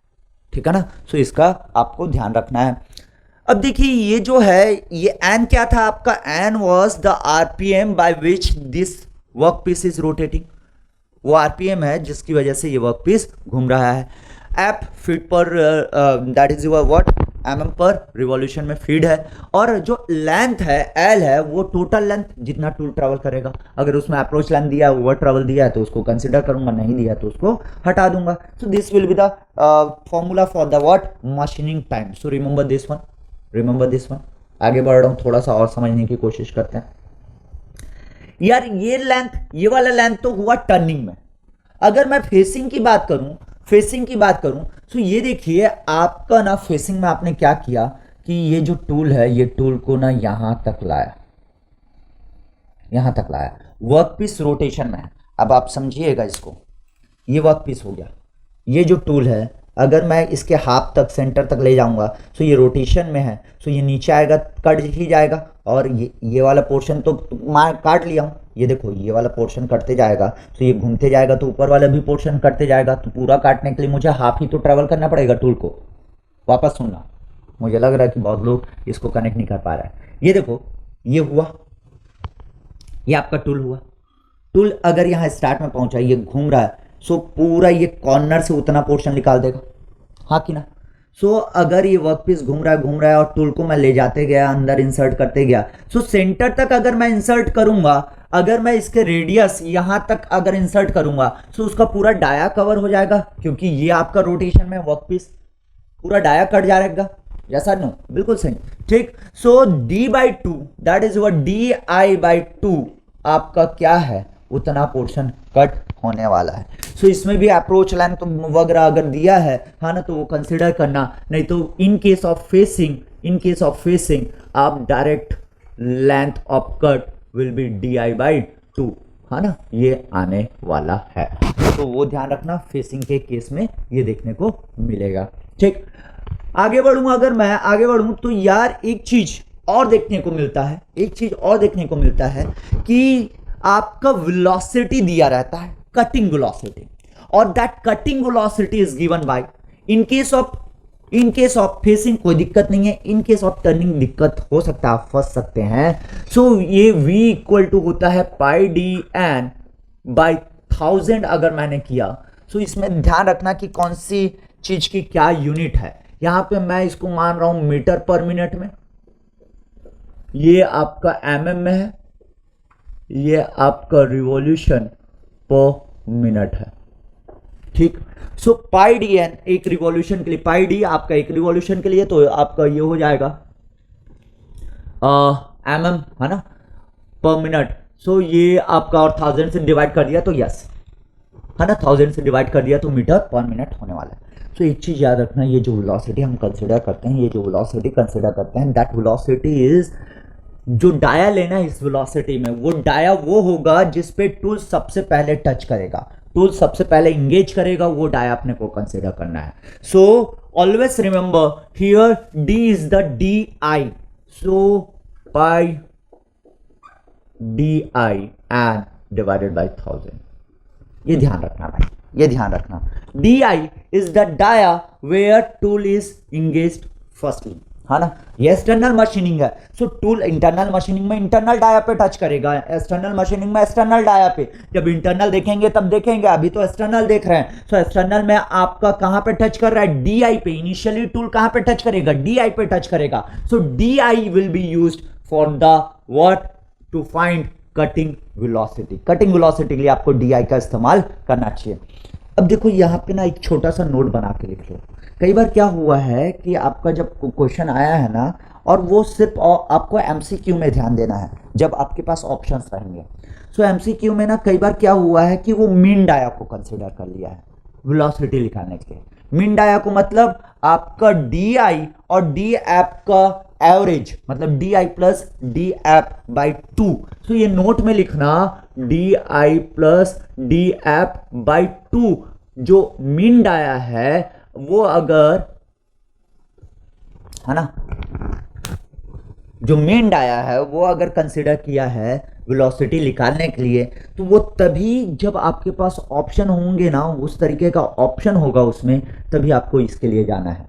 ठीक है ना। सो इसका आपको ध्यान रखना है। अब देखिए ये जो है ये एन क्या था आपका, N was the RPM by which this work piece is rotating, वो आरपीएम है जिसकी वजह से ये वर्क पीस घूम रहा है। एफ फीड पर that is your what, MM पर रिवॉल्यूशन में फीड है, और जो लेंथ है एल है वो टोटल लेंथ जितना टूल ट्रैवल करेगा। अगर उसमें अप्रोच लेंथ दिया है, ओवर ट्रैवल दिया है तो उसको कंसिडर करूंगा, नहीं दिया तो उसको हटा दूंगा। So this will be the formula for the what, machining time. So remember this one, remember this one. आगे बढ़ रहा हूं, थोड़ा सा और समझने की कोशिश करते हैं। यार ये लेंथ, ये वाला लेंथ तो हुआ टर्निंग में। अगर मैं फेसिंग की बात करूं, तो ये देखिए आपका ना फेसिंग में आपने क्या किया कि ये जो टूल है, ये टूल को ना यहां तक लाया, वर्क पीस रोटेशन में है। अब आप समझिएगा इसको, ये वर्क पीस हो गया, ये जो टूल है अगर मैं इसके हाफ तक सेंटर तक ले जाऊंगा तो ये रोटेशन में है, तो ये नीचे आएगा, कट ही जाएगा, और ये वाला पोर्शन तो मैं काट लिया हूँ, ये देखो ये वाला पोर्शन कटते जाएगा, तो ये घूमते जाएगा तो ऊपर वाला भी पोर्शन कटते जाएगा। तो पूरा काटने के लिए मुझे हाफ ही तो ट्रैवल करना पड़ेगा टूल को। वापस सुनना, मुझे लग रहा है कि बहुत लोग इसको कनेक्ट नहीं कर पा रहे हैं। ये देखो ये हुआ, ये आपका टूल हुआ, टूल अगर यहाँ स्टार्ट में पहुंचा, ये घूम रहा है, सो पूरा ये कॉर्नर से उतना पोर्शन निकाल देगा, हाँ कि ना। सो अगर ये वर्क पीस घूम रहा है और टूल को मैं ले जाते गया, अंदर इंसर्ट करते गया, सो सेंटर तक अगर मैं इंसर्ट करूंगा, अगर मैं इसके रेडियस यहां तक अगर इंसर्ट करूंगा, सो उसका पूरा डाया कवर हो जाएगा, क्योंकि ये आपका रोटेशन में वर्क पीस पूरा डाया कट जाएगा। जैसा नो, बिल्कुल सही, ठीक। सो d/2 that is what, di/2 आपका क्या है, उतना पोर्शन कट होने वाला है। सो इसमें भी अप्रोच लेंथ तो वगैरह अगर दिया है, हाँ ना, तो वो कंसिडर करना, नहीं तो इन केस ऑफ फेसिंग आप direct length of cut will be di/2, है ना, ये आने वाला है। तो वो ध्यान रखना, फेसिंग के केस में ये देखने को मिलेगा। ठीक, आगे बढ़ूं, अगर मैं आगे बढ़ूं तो यार एक चीज और देखने को मिलता है, एक चीज और देखने को मिलता है कि आपका वेलोसिटी दिया रहता है, कटिंग वेलोसिटी, और that cutting velocity is given by, in case of facing कोई दिक्कत नहीं है, इन केस ऑफ टर्निंग दिक्कत हो सकता है, आप फंस सकते हैं। सो ये v इक्वल टू होता है पाई डी एन बाई 1000 अगर मैंने किया। सो इसमें ध्यान रखना कि कौन सी चीज की क्या यूनिट है। यहां पे मैं इसको मान रहा हूं मीटर पर मिनट में, ये आपका mm में है, ये आपका रिवॉल्यूशन पर मिनट है। ठीक, सो पाई डी एन एक रिवॉल्यूशन के लिए, पाई डी आपका एक रिवॉल्यूशन के लिए, तो आपका ये हो जाएगा mm, है ना, पर मिनट। सो ये आपका और 1000 से डिवाइड कर दिया तो यस, है ना, 1000 से डिवाइड कर दिया तो मीटर पर मिनट होने वाला है। सो एक चीज याद रखना, ये जो वेलोसिटी हम कंसिडर करते हैं, ये जो वेलोसिटी कंसिडर करते हैं, दैट वेलोसिटी इज, जो डाया लेना है इस वेलोसिटी में, वो डाया वो होगा जिस पे टूल सबसे पहले टच करेगा, टूल सबसे पहले इंगेज करेगा, वो डाया अपने को कंसिडर करना है। So always remember here D is the D I, so pi D I and divided by 1000, ये ध्यान रखना भाई, ये ध्यान रखना। D I is the dia where tool is engaged firstly, है ना, ये एक्सटर्नल मशीनिंग है। सो टूल इंटरनल मशीनिंग में इंटरनल डाया पे टच करेगा, एक्सटर्नल मशीनिंग में एक्सटर्नल डाया पे। जब इंटरनल देखेंगे तब देखेंगे, अभी तो एक्सटर्नल देख रहे हैं। सो एक्सटर्नल में आपका कहां पे टच कर रहा है, डी आई पे। इनिशियली टूल कहां पे टच करेगा, डी आई पे टच करेगा। So D I will be used for the what, to find cutting velocity. Cutting velocity के लिए आपको डी आई का इस्तेमाल करना चाहिए। अब देखो यहां पे ना एक छोटा सा नोट बना के लिख लो। कई बार क्या हुआ है कि आपका जब क्वेश्चन आया है ना, और वो सिर्फ आपको एमसीक्यू में ध्यान देना है जब आपके पास ऑप्शंस रहेंगे। सो एमसीक्यू में ना कई बार क्या हुआ है कि वो मीन डाया को कंसीडर कर लिया है वेलोसिटी निकालने के लिए। मीन डाया को मतलब आपका डी आई और डी एप का एवरेज, मतलब D I plus D app by 2। सो ये नोट में लिखना, D I plus D app by 2 जो मीन डाया है, वो अगर, है ना, जो मेन डाया है वो अगर कंसिडर किया है वेलोसिटी निकालने के लिए, तो वो तभी जब आपके पास ऑप्शन होंगे ना, उस तरीके का ऑप्शन होगा उसमें, तभी आपको इसके लिए जाना है,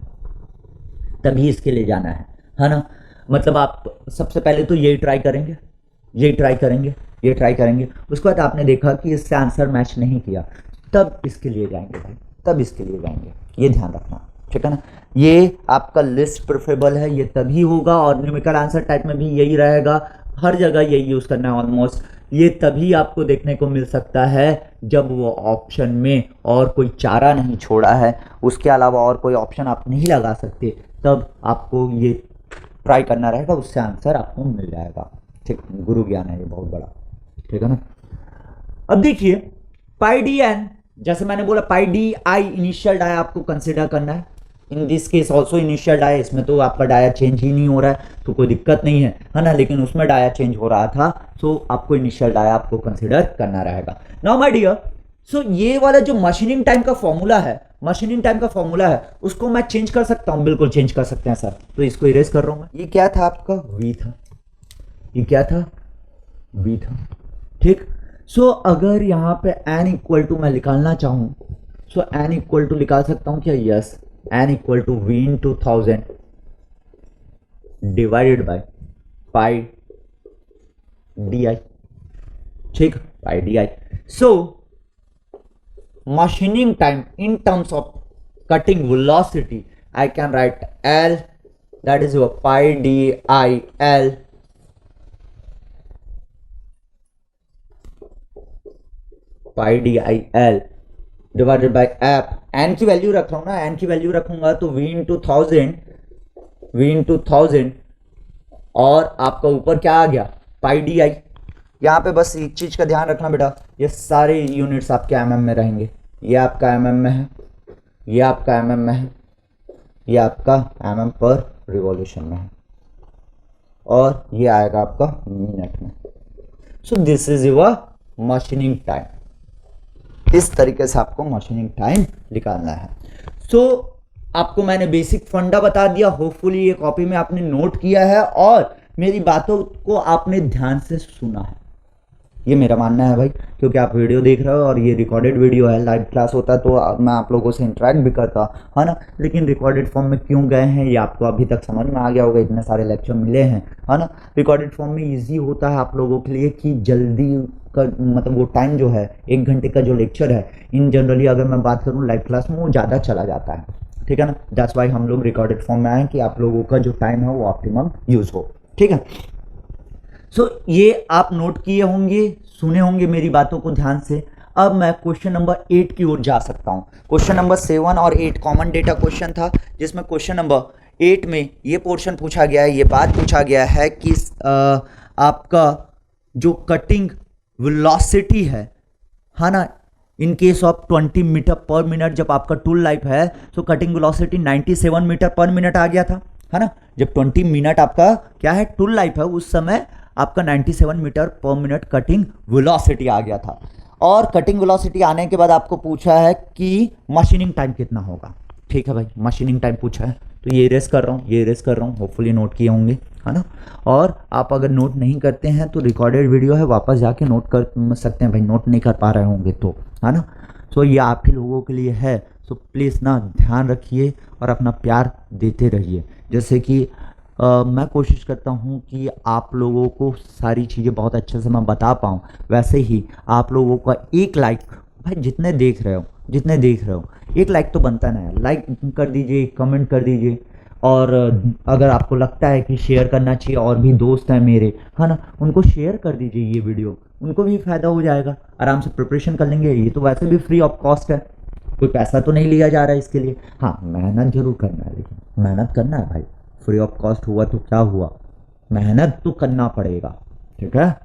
तभी इसके लिए जाना है ना। मतलब आप सबसे पहले तो यही ट्राई करेंगे, यही ट्राई करेंगे, ये ट्राई करेंगे, उसके बाद आपने देखा कि इससे आंसर मैच नहीं किया, तब इसके लिए जाएंगे भाई, तब इसके लिए जाएंगे, ये ध्यान रखना, ठीक है ना। ये आपका लिस्ट प्रेफरेबल है, ये तभी होगा, और न्यूमेरिकल आंसर टाइप में भी यही रहेगा, हर जगह यही यूज़ करना है ऑलमोस्ट। ये तभी आपको देखने को मिल सकता है जब वो ऑप्शन में और कोई चारा नहीं छोड़ा है, उसके अलावा और कोई ऑप्शन आप नहीं लगा सकते, तब आपको ये ट्राई करना रहेगा, उससे आंसर आपको मिल जाएगा। ठीक, गुरु ज्ञान है ये बहुत बड़ा, ठीक है ना। अब देखिए पाई डी एन, जैसे मैंने बोला pi D I initial dia आपको कंसिडर करना है। In this case also initial dia, इसमें तो आपका डाया चेंज ही नहीं हो रहा है तो कोई दिक्कत नहीं है ना, लेकिन उसमें डाया चेंज हो रहा था, सो आपको इनिशियल डाया आपको कंसिडर करना रहेगा। नाउ माय डियर, सो ये वाला जो मशीनिंग टाइम का फॉर्मूला है, मशीनिंग टाइम का फॉर्मूला है, उसको मैं चेंज कर सकता हूँ, बिल्कुल चेंज कर सकते हैं सर। तो इसको इरेज कर रहा हूँ मैं। ये क्या था आपका, वी था, ये क्या था, वी था, ठीक। सो अगर यहाँ पे n इक्वल टू मैं निकालना चाहूँ, सो n इक्वल टू निकाल सकता हूँ क्या, yes, n equal to v into 1000 divided by pi D I, ठीक, pi D I. So machining time in terms of cutting velocity, I can write L, that is your pi d I L pi d I L divided by f। n की value रख रहा हूं ना, n की value रखूंगा तो v into 1000 और आपका ऊपर क्या आ गया, पाई डी आई। यहाँ पे बस एक चीज का ध्यान रखना बेटा, ये सारे यूनिट्स आपके mm में रहेंगे, ये आपका mm में है, ये आपका mm में है, ये आपका mm पर रिवॉल्यूशन में है, और ये आएगा आपका मिनट में। सो this is your machining time. इस तरीके से आपको मशीनिंग टाइम निकालना है। सो आपको मैंने बेसिक फंडा बता दिया, होपफुली ये कॉपी में आपने नोट किया है और मेरी बातों को आपने ध्यान से सुना है, ये मेरा मानना है भाई, क्योंकि आप वीडियो देख रहे हो और ये रिकॉर्डेड वीडियो है। लाइव क्लास होता तो मैं आप लोगों से इंटरेक्ट भी करता है ना, लेकिन रिकॉर्डेड फॉर्म में क्यों गए हैं ये आपको अभी तक समझ में आ गया होगा, इतने सारे लेक्चर मिले हैं, है ना। रिकॉर्डेड फॉर्म में ईजी होता है आप लोगों के लिए कि जल्दी का मतलब वो टाइम जो है 1 घंटे का जो लेक्चर है, इन जनरली अगर मैं बात करूँ लाइव क्लास में, वो ज़्यादा चला जाता है, ठीक है ना। दैट्स वाई हम लोग रिकॉर्डेड फॉर्म में आए कि आप लोगों का जो टाइम है वो ऑप्टिमम यूज़ हो, ठीक है। सो ये आप नोट किए होंगे, सुने होंगे मेरी बातों को ध्यान से। अब मैं क्वेश्चन नंबर 8 की ओर जा सकता हूँ। क्वेश्चन नंबर 7 और 8 कॉमन डेटा क्वेश्चन था, जिसमें क्वेश्चन नंबर 8 में ये पोर्शन पूछा गया है, ये बात पूछा गया है कि आपका जो कटिंग वेलोसिटी है ना, in case of 20 metre per minute, जब आपका टूल लाइफ है तो cutting velocity 97 metre per minute आ गया था, है ना। जब 20 मिनट आपका क्या है टूल लाइफ है, उस समय आपका 97 metre per minute cutting velocity आ गया था। और कटिंग वेलोसिटी आने के बाद आपको पूछा है कि मशीनिंग टाइम कितना होगा, ठीक है भाई, मशीनिंग टाइम पूछा है। तो ये रेस कर रहा हूँ, ये रेस कर रहा हूँ, होपफुली नोट किए होंगे, है ना। और आप अगर नोट नहीं करते हैं तो रिकॉर्डेड वीडियो है, वापस जाके नोट कर सकते हैं भाई, नोट नहीं कर पा रहे होंगे तो, है ना। सो ये आप ही लोगों के लिए है, सो प्लीज़ ना ध्यान रखिए और अपना प्यार देते रहिए। जैसे कि मैं कोशिश करता हूँ कि आप लोगों को सारी चीज़ें बहुत अच्छे से मैं बता पाऊँ, वैसे ही आप लोगों का एक लाइक, भाई जितने देख रहे हो एक लाइक तो बनता ना है, लाइक कर दीजिए, कमेंट कर दीजिए। और अगर आपको लगता है कि शेयर करना चाहिए, और भी दोस्त हैं मेरे, है ना, उनको शेयर कर दीजिए ये वीडियो, उनको भी फ़ायदा हो जाएगा, आराम से प्रिपरेशन कर लेंगे। ये तो वैसे भी फ्री ऑफ कॉस्ट है, कोई पैसा तो नहीं लिया जा रहा है इसके लिए। हाँ, मेहनत जरूर करना है, लेकिन मेहनत करना है भाई, फ्री ऑफ कॉस्ट हुआ तो क्या हुआ, मेहनत तो करना पड़ेगा, ठीक है।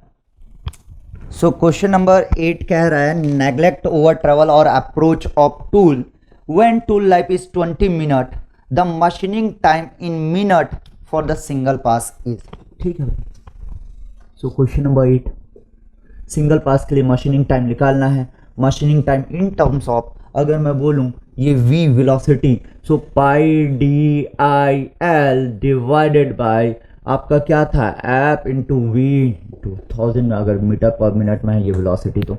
सो क्वेश्चन नंबर 8 कह रहा है, नेग्लेक्ट ओवर ट्रेवल और approach of tool when tool life is 20 minute, the machining time in minute for the single pass is, ठीक है। So question number 8, single pass के लिए मशीनिंग टाइम निकालना है। Machining time in terms of, अगर मैं बोलूं ये v velocity, so pi D I L divided by आपका क्या था एप इंटू वी इंटू 1000 में, अगर मीटर पर मिनट में है ये वेलोसिटी, तो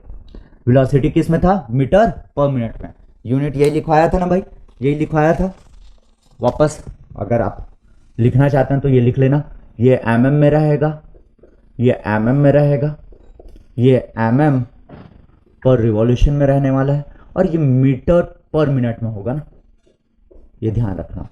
वेलोसिटी किस में था, मीटर पर मिनट में। यूनिट यही लिखवाया था ना भाई, यही लिखवाया था। वापस अगर आप लिखना चाहते हैं तो ये लिख लेना, ये mm में रहेगा, ये mm में रहेगा, ये mm पर रिवॉल्यूशन में रहने वाला है, और ये मीटर पर मिनट में होगा ना, ये ध्यान रखना,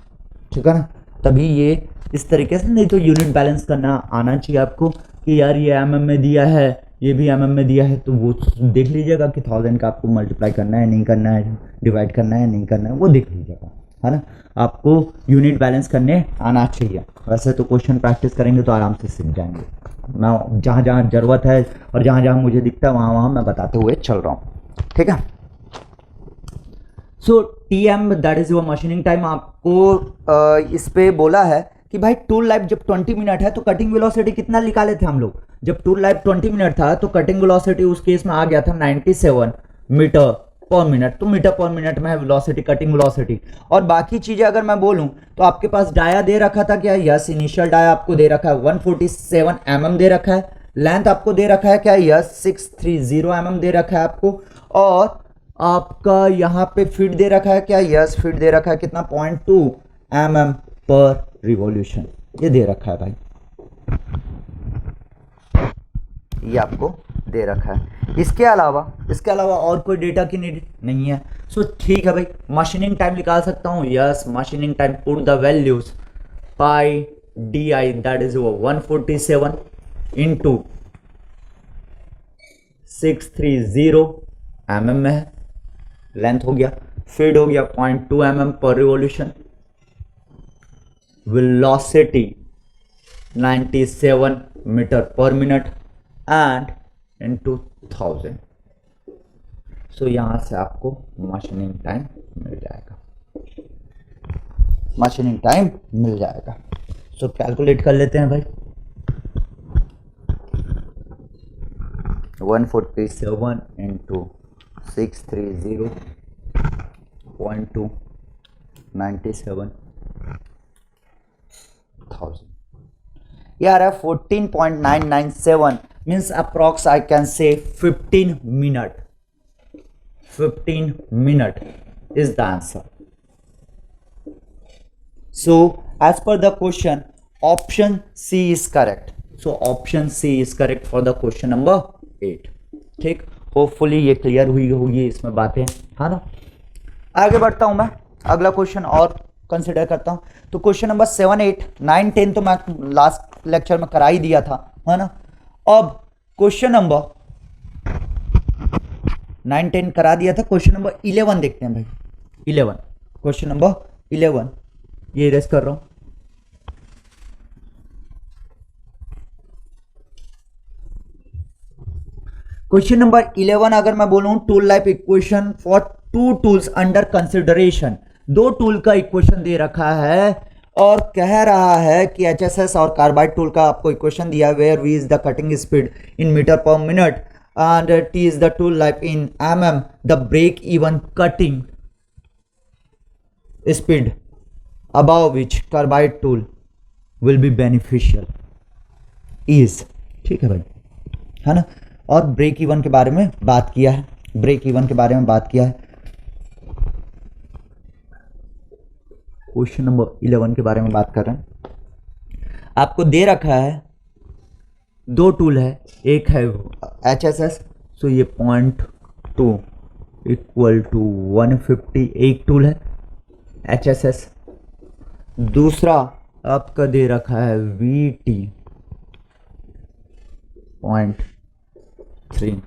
ठीक है ना। तभी ये इस तरीके से, नहीं तो यूनिट बैलेंस करना आना चाहिए आपको कि यार ये mm में दिया है, ये भी mm में दिया है, तो वो देख लीजिएगा कि 1000 का आपको मल्टीप्लाई करना है नहीं करना है, डिवाइड करना है नहीं करना है, वो देख लीजिएगा, है ना। आपको यूनिट बैलेंस करने आना चाहिए। वैसे तो क्वेश्चन प्रैक्टिस करेंगे तो आराम से सीख जाएंगे। मैं जहाँ जहाँ ज़रूरत है और जहाँ जहाँ मुझे दिखता है वहाँ वहाँ मैं बताते हुए चल रहा हूँ, ठीक है। सो TM that is your machining time. आपको इस पे बोला है कि भाई टूल लाइफ जब 20 मिनट है तो कटिंग वेलोसिटी कितना निकाले थे हम लोग, जब टूल लाइफ 20 मिनट था तो कटिंग वेलोसिटी उस केस में आ गया था 97 मीटर पर मिनट। तो मीटर पर मिनट में है वेलोसिटी, कटिंग वेलोसिटी। और बाकी चीजें अगर मैं बोलूं तो आपके पास डाया दे रखा था क्या, यस, इनिशियल डाया आपको दे रखा है 147 mm दे रखा है। लेंथ आपको दे रखा है क्या, यस 630 mm दे रखा है आपको। और आपका यहाँ पे फीट दे रखा है क्या, यस फीट दे रखा है, कितना 0.2 mm पर रिवॉल्यूशन, ये दे रखा है भाई, ये आपको दे रखा है। इसके अलावा और कोई डेटा की नीड नहीं है। सो ठीक है भाई, मशीनिंग टाइम निकाल सकता हूँ, yes machining time, put the values, pi D I that is 147 into 630 mm में है, लेंथ हो गया, फीड हो गया 0.2 mm पर revolution, velocity 97 metre per minute and into 1000। So यहां से आपको मशीनिंग टाइम मिल जाएगा, मशीनिंग टाइम मिल जाएगा। सो कैलकुलेट कर लेते हैं भाई, 147 इंटू 630.2 97,000 यार है 14.997 means approx I can say 15 minute 15 minute is the answer. So as per the question, option C is correct. So option C is correct for the question number 8. ठीक, hopefully ये clear हुई होगी इसमें बातें, है ना। आगे बढ़ता हूं मैं, अगला क्वेश्चन और कंसिडर करता हूं। तो क्वेश्चन नंबर 7, 8, 9, 10 तो मैं लास्ट लेक्चर में करा ही दिया था, है ना। अब क्वेश्चन नंबर 9, 10 करा दिया था। क्वेश्चन नंबर 11 देखते हैं भाई। 11 क्वेश्चन नंबर 11 ये रेस कर रहा हूं। क्वेश्चन नंबर 11 अगर मैं बोलूं tool life equation for 2 tools under consideration, 2 tool का इक्वेशन दे रखा है और कह रहा है कि HSS और कार्बाइड टूल का आपको इक्वेशन दिया है where V is the cutting speed in metre per minute and T is the tool life in mm, the break even cutting speed above which carbide tool will be beneficial is, ठीक है भाई, है ना। और break even के बारे में बात किया है, ब्रेक इवन के बारे में बात किया है। क्वेश्चन नंबर 11 के बारे में बात कर रहे हैं। आपको दे रखा है 2 टूल है, एक है HSS, सो ये 0.2 इक्वल टू 150 एक टूल है HSS। दूसरा आपका दे रखा है VT 0.3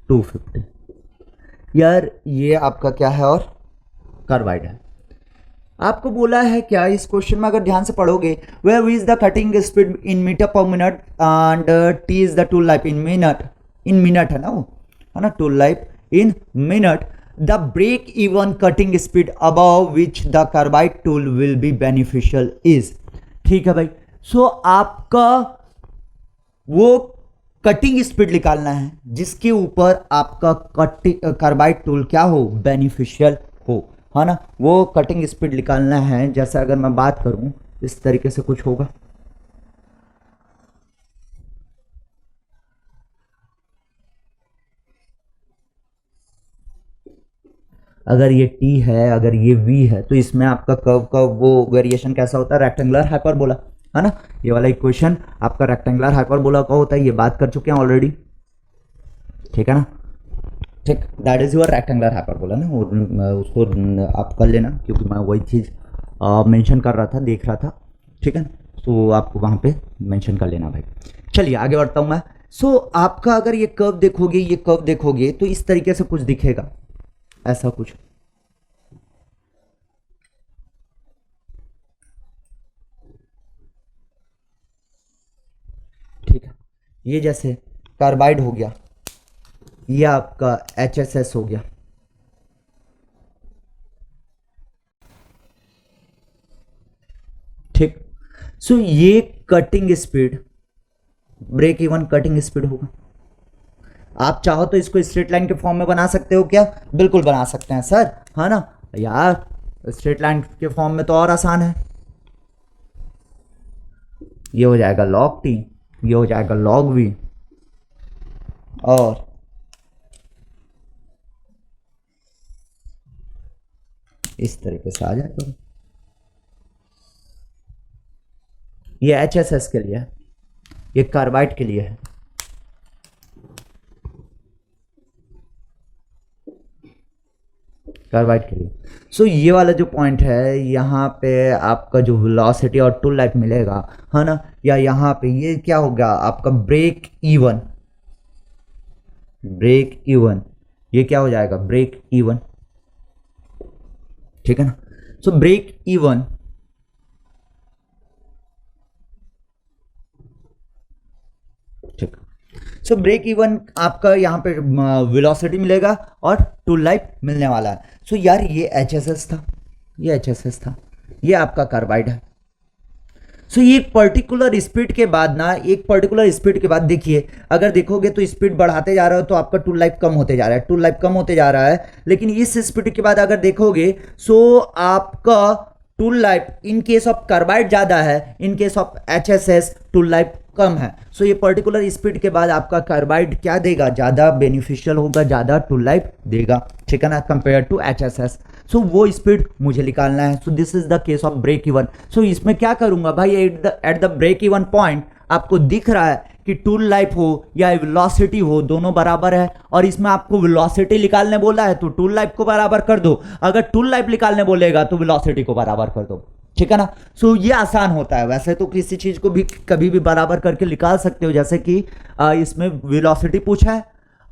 250। यार ये आपका क्या है और कार्बाइड है। आपको बोला है क्या इस क्वेश्चन में, अगर ध्यान से पढ़ोगे, where is the cutting speed in metre per minute and T is the tool life in minute, in minute है ना वो, है ना, tool life in minute, the break even cutting speed above which the carbide tool will be beneficial is, ठीक है भाई। सो आपका वो कटिंग स्पीड निकालना है जिसके ऊपर आपका कार्बाइड टूल क्या हो, बेनिफिशियल हो, है ना। वो कटिंग स्पीड निकालना है। जैसे अगर मैं बात करूं इस तरीके से कुछ होगा, अगर ये T है, अगर ये V है, तो इसमें आपका कर्व का वो वेरिएशन कैसा होता है, रेक्टेंगुलर हाइपरबोला, है ना। ये वाला इक्वेशन आपका रेक्टेंगुलर हाइपरबोला का होता है, ये बात कर चुके हैं ऑलरेडी, ठीक है ना। ठीक, that is your rectangular hyperbola ना, उसको आप कर लेना क्योंकि मैं वही चीज़ मेंशन कर रहा था, देख रहा था, ठीक है। तो आपको वहाँ पे मेंशन कर लेना भाई। चलिए आगे बढ़ता हूँ मैं। सो आपका अगर ये कर्व देखोगे, ये कर्व देखोगे तो इस तरीके से कुछ दिखेगा, ऐसा कुछ, ठीक है। ये जैसे कार्बाइड हो गया, ये आपका HSS हो गया, ठीक। सो ये cutting speed, break even cutting speed होगा। आप चाहो तो इसको स्ट्रेट लाइन के फॉर्म में बना सकते हो क्या, बिल्कुल बना सकते हैं सर, है ना यार। स्ट्रेट लाइन के फॉर्म में तो और आसान है, ये हो जाएगा log T, ये हो जाएगा log V, और इस तरीके से आ जाएगा। ये HSS के लिए है, ये कार्बाइड के लिए है, कार्बाइड के लिए। सो ये वाला जो पॉइंट है यहाँ पे आपका जो वेलोसिटी और टूल लाइफ मिलेगा, है ना, या यहाँ पे ये क्या होगा आपका ब्रेक इवन, ब्रेक इवन, ये क्या हो जाएगा ब्रेक इवन, ठीक है ना। सो ब्रेक इवन, ठीक। सो ब्रेक इवन आपका यहाँ पे वेलोसिटी मिलेगा और टूल लाइफ मिलने वाला है। सो यार ये HSS था, ये HSS था, ये आपका कार्बाइड है। सो ये एक पर्टिकुलर स्पीड के बाद ना, एक पर्टिकुलर स्पीड के बाद देखिए, अगर देखोगे तो स्पीड बढ़ाते जा रहे हो तो आपका टूल लाइफ कम होते जा रहा है, टूल लाइफ कम होते जा रहा है। लेकिन इस स्पीड के बाद अगर देखोगे सो आपका tool life in case of carbide ज्यादा है, in case of HSS tool life कम है। सो ये पर्टिकुलर स्पीड के बाद आपका कार्बाइड क्या देगा, ज्यादा बेनिफिशियल होगा, ज्यादा टूल लाइफ देगा, ठीक है ना, कंपेयर टू HSS। सो वो स्पीड मुझे निकालना है। So this is the case of break even. So इसमें क्या करूंगा भाई, at the break even point आपको दिख रहा है कि टूल लाइफ हो या वेलोसिटी हो दोनों बराबर है, और इसमें आपको वेलोसिटी निकालने बोला है तो टूल लाइफ को बराबर कर दो, अगर टूल लाइफ निकालने बोलेगा तो वेलोसिटी को बराबर कर दो, ठीक है ना। सो ये आसान होता है। वैसे तो किसी चीज को भी कभी भी बराबर करके निकाल सकते हो, जैसे कि इसमें वेलोसिटी पूछा है,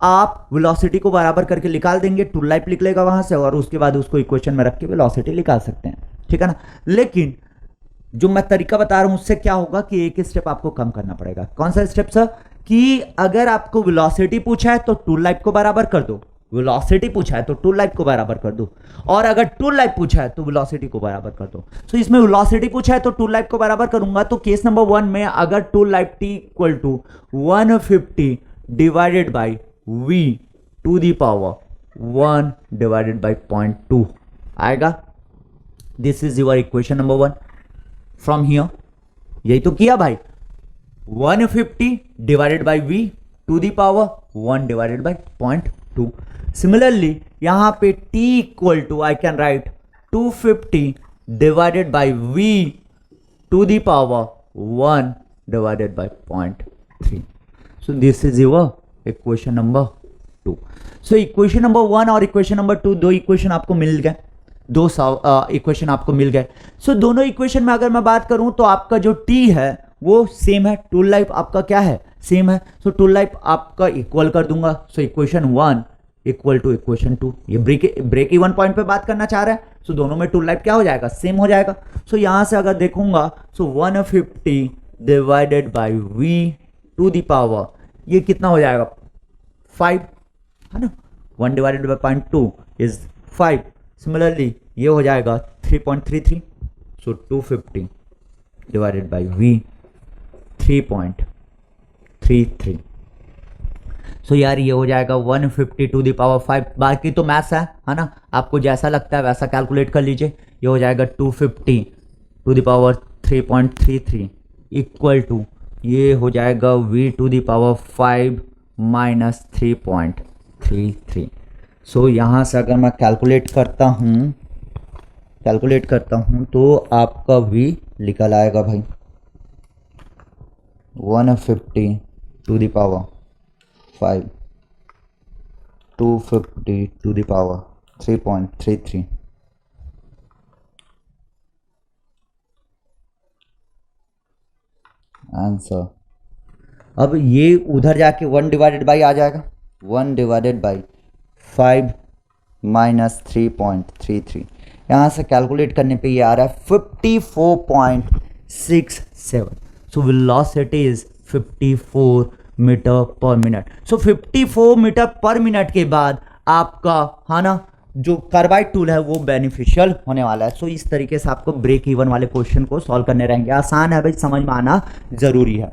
आप वेलोसिटी को बराबर करके निकाल देंगे, टूल लाइफ लिख लेगा वहां से, और उसके बाद उसको इक्वेशन में रख के वेलोसिटी निकाल सकते हैं, ठीक है ना। लेकिन जो मैं तरीका बता रहा हूं उससे क्या होगा कि एक स्टेप आपको कम करना पड़ेगा। कौन सा स्टेप सर, कि अगर आपको वेलोसिटी पूछा है तो टूल लाइफ को बराबर कर दो, वेलोसिटी पूछा है तो टूल लाइफ को बराबर कर दो, और अगर टूल लाइफ पूछा है तो वेलोसिटी को बराबर कर दो। सो इसमें वेलोसिटी पूछा है तो टूल लाइफ को बराबर करूंगा, तो केस नंबर 1 में अगर tool life t equal to 150 divided by v to the power 1 divided by 0.2 आएगा। This is your equation number 1 from here. यही तो किया भाई, 150 divided by v to the power 1 divided by 0.2। Similarly यहां पे t equal to I can write 250 divided by v to the power 1 divided by 0.3। So this is your equation number 2। So equation number 1 और equation number 2 दो equation आपको मिल गए, दो equation आपको मिल गए। सो दोनों इक्वेशन में अगर मैं बात करूं तो आपका जो t है वो सेम है, टूल लाइफ आपका क्या है, सेम है। सो टूल लाइफ आपका इक्वल कर दूंगा। So equation 1 equal to equation 2, ये ब्रेक इवन पॉइंट पे बात करना चाह रहा है। सो दोनों में टूल लाइफ क्या हो जाएगा, सेम हो जाएगा। सो यहां से अगर देखूंगा so 150 divided by v to the power, ये कितना हो जाएगा 5, है ना, 1 डिवाइडेड बाई 0.2 इज 5। सिमिलरली ये हो जाएगा 3.33। सो 250 डिवाइडेड बाई v 3.33। सो यार ये हो जाएगा 150 टू द पावर 5। बाकी तो मैथ्स है ना, आपको जैसा लगता है वैसा कैलकुलेट कर लीजिए। ये हो जाएगा 250 to the power 3.33 equal to, ये हो जाएगा v to the power 5 minus 3.33। So यहाँ से अगर मैं कैलकुलेट करता हूँ तो आपका v निकल आएगा भाई 150 to the power 5 250 to the power 3.33। Answer. अब ये उधर जाके 1 डिवाइडेड बाई आ जाएगा, 1 डिवाइडेड बाई 5 माइनस 3.33। यहाँ से कैलकुलेट करने पे ये आ रहा है 54.67। So velocity is 54 metre per minute. So 54 metre per minute के बाद आपका, है ना, जो कार्बाइड टूल है वो बेनिफिशियल होने वाला है। सो इस तरीके से आपको ब्रेक इवन वाले क्वेश्चन को सॉल्व करने रहेंगे। आसान है भाई, समझ में आना जरूरी है।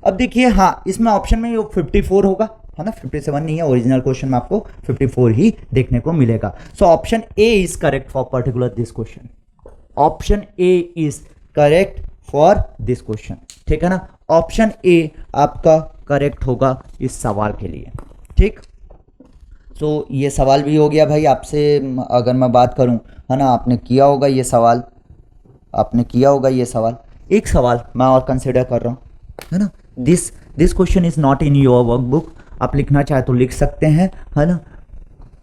अब देखिए, हाँ, इसमें ऑप्शन में ये 54 होगा, है ना, 57 नहीं है। ओरिजिनल क्वेश्चन में आपको 54 ही देखने को मिलेगा। So option A is correct for particular this question. Option A is correct for this question, ठीक है ना। ऑप्शन ए आपका करेक्ट होगा इस सवाल के लिए, ठीक। सो ये सवाल भी हो गया भाई आपसे। अगर मैं बात करूं, है ना, आपने किया होगा ये सवाल। एक सवाल मैं और कंसिडर कर रहा हूं, है ना। This question is not in your workbook. आप लिखना चाहे तो लिख सकते हैं, है ना।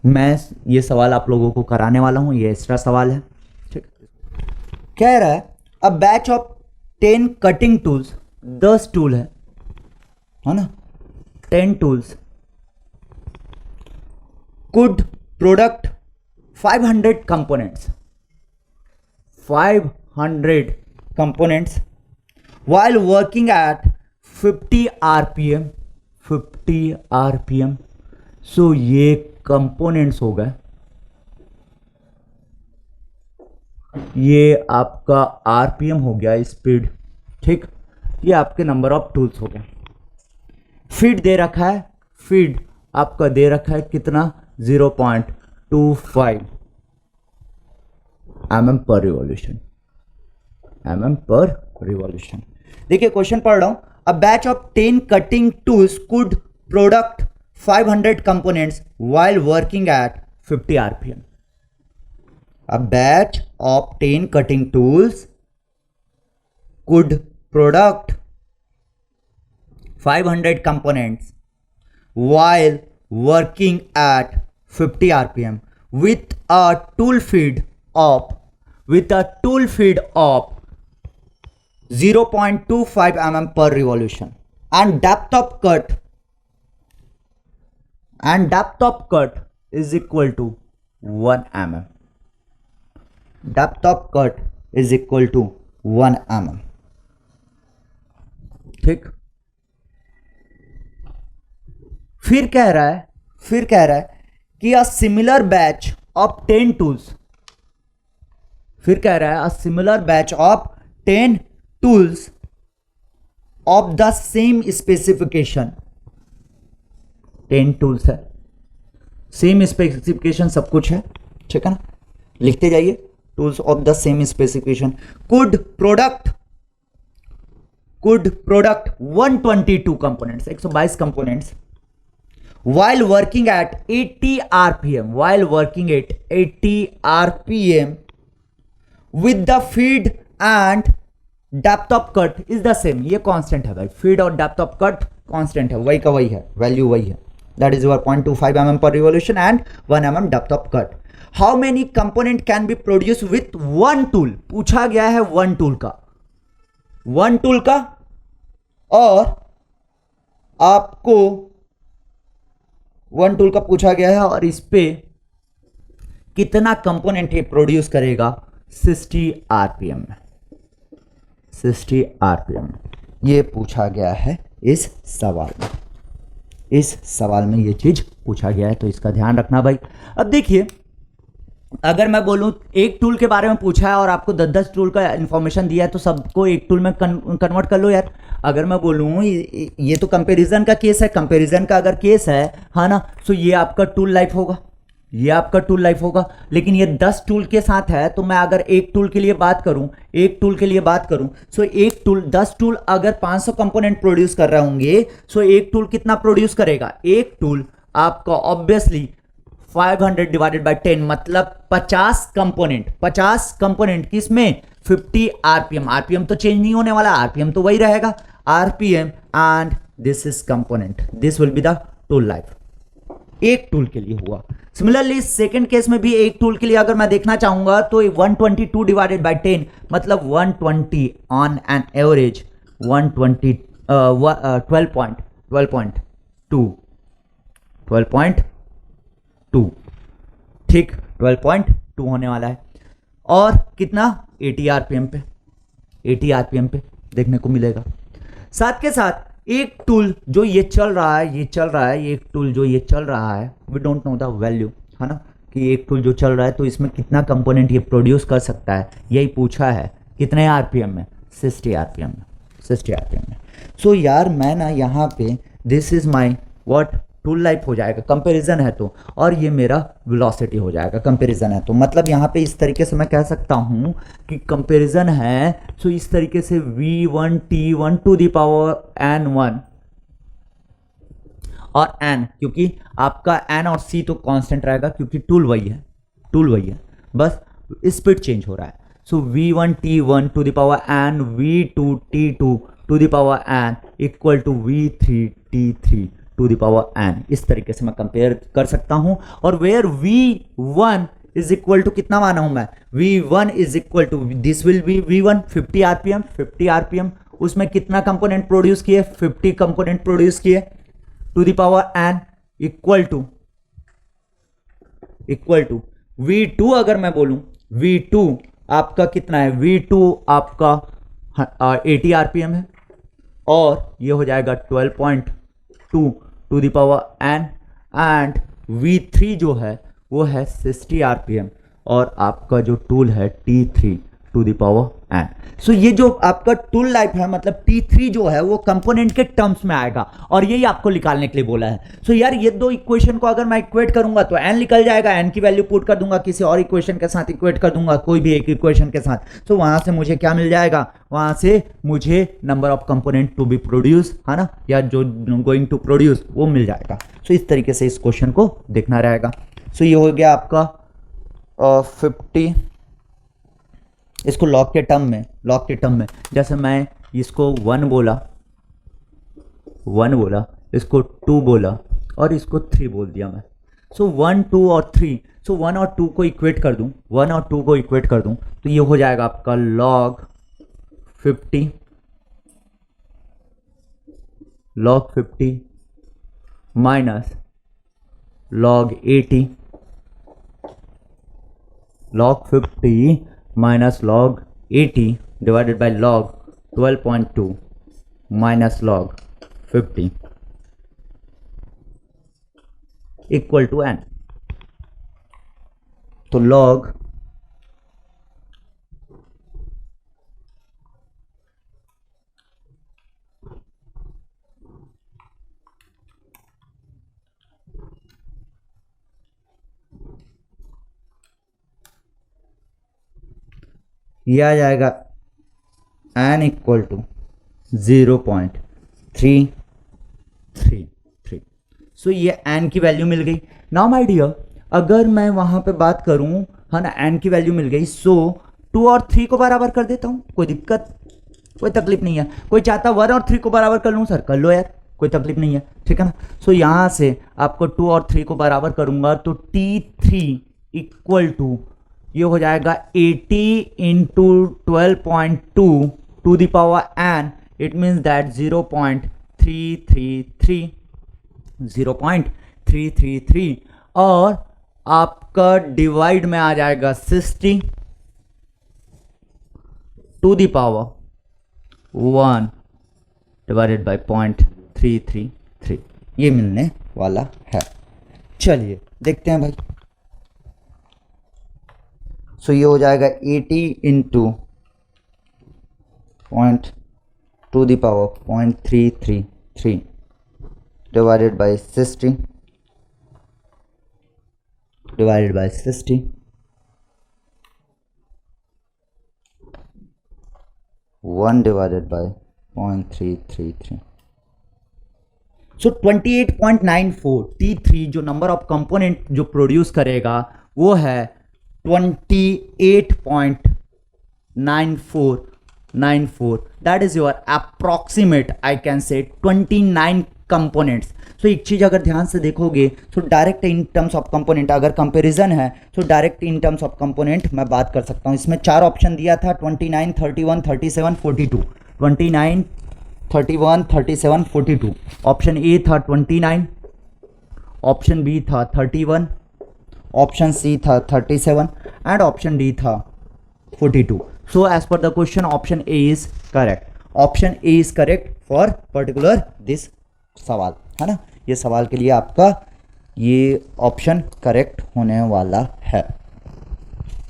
मैं ये सवाल आप लोगों को कराने वाला हूं, ये एक्स्ट्रा सवाल है, ठीक। कह रहा है a batch of 10 cutting tools, 10 tool है ना, 10 tools could product 500 components while working at 50 rpm। सो ये कंपोनेंट्स हो गए, ये आपका आरपीएम हो गया, स्पीड, ठीक, ये आपके नंबर ऑफ टूल्स हो गए। फीड दे रखा है, फीड आपका दे रखा है कितना, 0.25 mm पर रिवॉल्यूशन, mm पर रिवॉल्यूशन। देखिए क्वेश्चन पढ़ रहा हूं, a batch of 10 cutting tools could product 500 components while working at 50 rpm. A batch of 10 cutting tools could product 500 components while working at 50 rpm with a tool feed of 0.25 mm per revolution and depth of cut is equal to 1 mm. Depth of cut is equal to 1 mm. ठीक, फिर कह रहा है कि a similar batch of 10 tools, फिर कह रहा है a similar batch of 10 tools of the same specification, 10 tools है, सेम स्पेसिफिकेशन सब कुछ है, ठीक है ना, लिखते जाइए, tools of the same specification could product 122 components, 122 components while working at 80 rpm, with the feed and depth of cut is the same. ये कांस्टेंट है भाई, फीड और डेप्थ ऑफ कट कांस्टेंट है, वही का वही है, वैल्यू वही है, that is your 0.25 mm per revolution and 1 mm depth of cut. How many component can be produced with one tool? पूछा गया है one tool का, और आपको वन टूल का पूछा गया है, और इस पे कितना कंपोनेंट ये प्रोड्यूस करेगा 60 आरपीएम में, 60 आरपीएम ये पूछा गया है इस सवाल में ये चीज पूछा गया है, तो इसका ध्यान रखना भाई। अब देखिए, अगर मैं बोलूं एक टूल के बारे में पूछा है और आपको 10-10 टूल का इंफॉर्मेशन दिया है, तो सबको एक टूल में कन्वर्ट कर लो यार। अगर मैं बोलूं ये तो कंपैरिजन का केस है, कंपैरिजन का अगर केस है, हाँ ना, तो ये आपका टूल लाइफ होगा, लेकिन ये 10 टूल के साथ है, तो मैं अगर एक टूल के लिए बात करूं, सो एक टूल 10 टूल अगर 500 कंपोनेंट प्रोड्यूस कर रहे होंगे, सो एक टूल कितना प्रोड्यूस करेगा, एक टूल आपका ऑब्वियसली 500 डिवाइडेड बाय 10 मतलब 50 कंपोनेंट किसमें 50 आरपीएम, आरपीएम तो चेंज नहीं होने वाला, आरपीएम तो वही रहेगा, RPM and this is component, this will be the tool life, एक टूल के लिए हुआ। सिमिलरली सेकंड केस में भी एक टूल के लिए अगर मैं देखना चाहूंगा, तो 122 डिवाइडेड बाय 10 मतलब 120 ऑन एन एवरेज 120 12.2 ठीक, 12.2 होने वाला है, और कितना 80 आरपीएम पे देखने को मिलेगा। साथ के साथ एक टूल जो ये चल रहा है, एक टूल जो ये चल रहा है, we don't know the value, है ना, कि एक टूल जो चल रहा है तो इसमें कितना कंपोनेंट ये प्रोड्यूस कर सकता है, यही पूछा है, कितने आरपीएम में 60 आरपीएम में। सो यार मैं ना यहाँ पे this is my what tool life हो जाएगा, कंपैरिजन है तो, और ये मेरा वेलोसिटी हो जाएगा, कंपैरिजन है तो, मतलब यहाँ पे इस तरीके से मैं कह सकता हूँ कि कंपैरिजन है, सो इस तरीके से V1 T1 to the power N1 और N, क्योंकि आपका N और C तो कांस्टेंट रहेगा क्योंकि टूल वही है, बस स्पीड चेंज हो रहा है। So V1 T1 to the power N, V2 T2 to the power N equal to V3 T3 to the power N, इस तरीके से मैं कंपेयर कर सकता हूं। और where V1 is equal to कितना माना हूं मैं, V1 is equal to this will be V1 50 RPM, उसमें कितना कंपोनेंट प्रोड्यूस किए 50 कंपोनेंट प्रोड्यूस किए to the power N equal to V2, अगर मैं बोलूं V2 आपका कितना है, V2 आपका 80 आरपीएम है, और ये हो जाएगा 12.2 to the power N, and V3 जो है वो है 60 आरपीएम, और आपका जो टूल है T3 to the power n. So ये जो आपका टूल लाइफ है मतलब T3 जो है वो कंपोनेंट के टर्म्स में आएगा और यही आपको निकालने के लिए बोला है। सो यार ये दो इक्वेशन को अगर मैं इक्वेट करूंगा तो n निकल जाएगा, n की वैल्यू पुट कर दूंगा, किसी और इक्वेशन के साथ इक्वेट कर दूंगा, कोई भी एक इक्वेशन के साथ। सो वहां से मुझे क्या मिल जाएगा, वहां से मुझे number of component to be produce है ना, या जो गोइंग टू प्रोड्यूस वो मिल जाएगा। सो इस तरीके से इस क्वेश्चन को देखना रहेगा। सो ये हो गया आपका 50। इसको लॉग के टर्म में जैसे मैं इसको 1 बोला, इसको 2 बोला और इसको 3 बोल दिया मैं। सो 1 2 और 3, सो 1 और 2 को इक्वेट कर दूं, 1 और 2 को इक्वेट कर दूं तो ये हो जाएगा आपका log 50 minus log 80, log 50 minus log 80 divided by log 12.2 minus log 50 equal to n। तो log ये आ जाएगा n इक्वल टू 0.333। सो ये n की वैल्यू मिल गई। नाउ माय डियर अगर मैं वहां पे बात करूं है ना, n की वैल्यू मिल गई, सो 2 और 3 को बराबर कर देता हूं, कोई दिक्कत कोई तकलीफ नहीं है। कोई चाहता 1 और 3 को बराबर कर लूं सर, कर लो यार, कोई तकलीफ नहीं है, ठीक है ना। सो यहां से आपको 2 और 3 को बराबर करूंगा तो T3 इक्वल टू ये हो जाएगा 80 into 12.2 to the power n। It means that 0.333 और आपका डिवाइड में आ जाएगा 60 to the power 1 divided by 0.333 ये मिलने वाला है। चलिए देखते हैं भाई। सो ये हो जाएगा 80 into point two the power 0.333 divided by 60 divided by 60 1 divided by 0.333। So 28.94 T3 जो नंबर ऑफ कंपोनेंट जो प्रोड्यूस करेगा वो है 28.94, that is your approximate I can say 29 components। so एक चीज अगर ध्यान से देखोगे तो direct in terms of component अगर कंपैरिजन है तो direct in terms of component मैं बात कर सकता हूं। इसमें 4 ऑप्शन दिया था 29 31 37 42, 29 31 37 42। ऑप्शन ए था 29, ऑप्शन बी था 31, ऑप्शन सी था 37 एंड ऑप्शन डी था 42। So as per the question option A is correct, option A is correct for particular this सवाल, है ना। ये सवाल के लिए आपका ये ऑप्शन करेक्ट होने वाला है,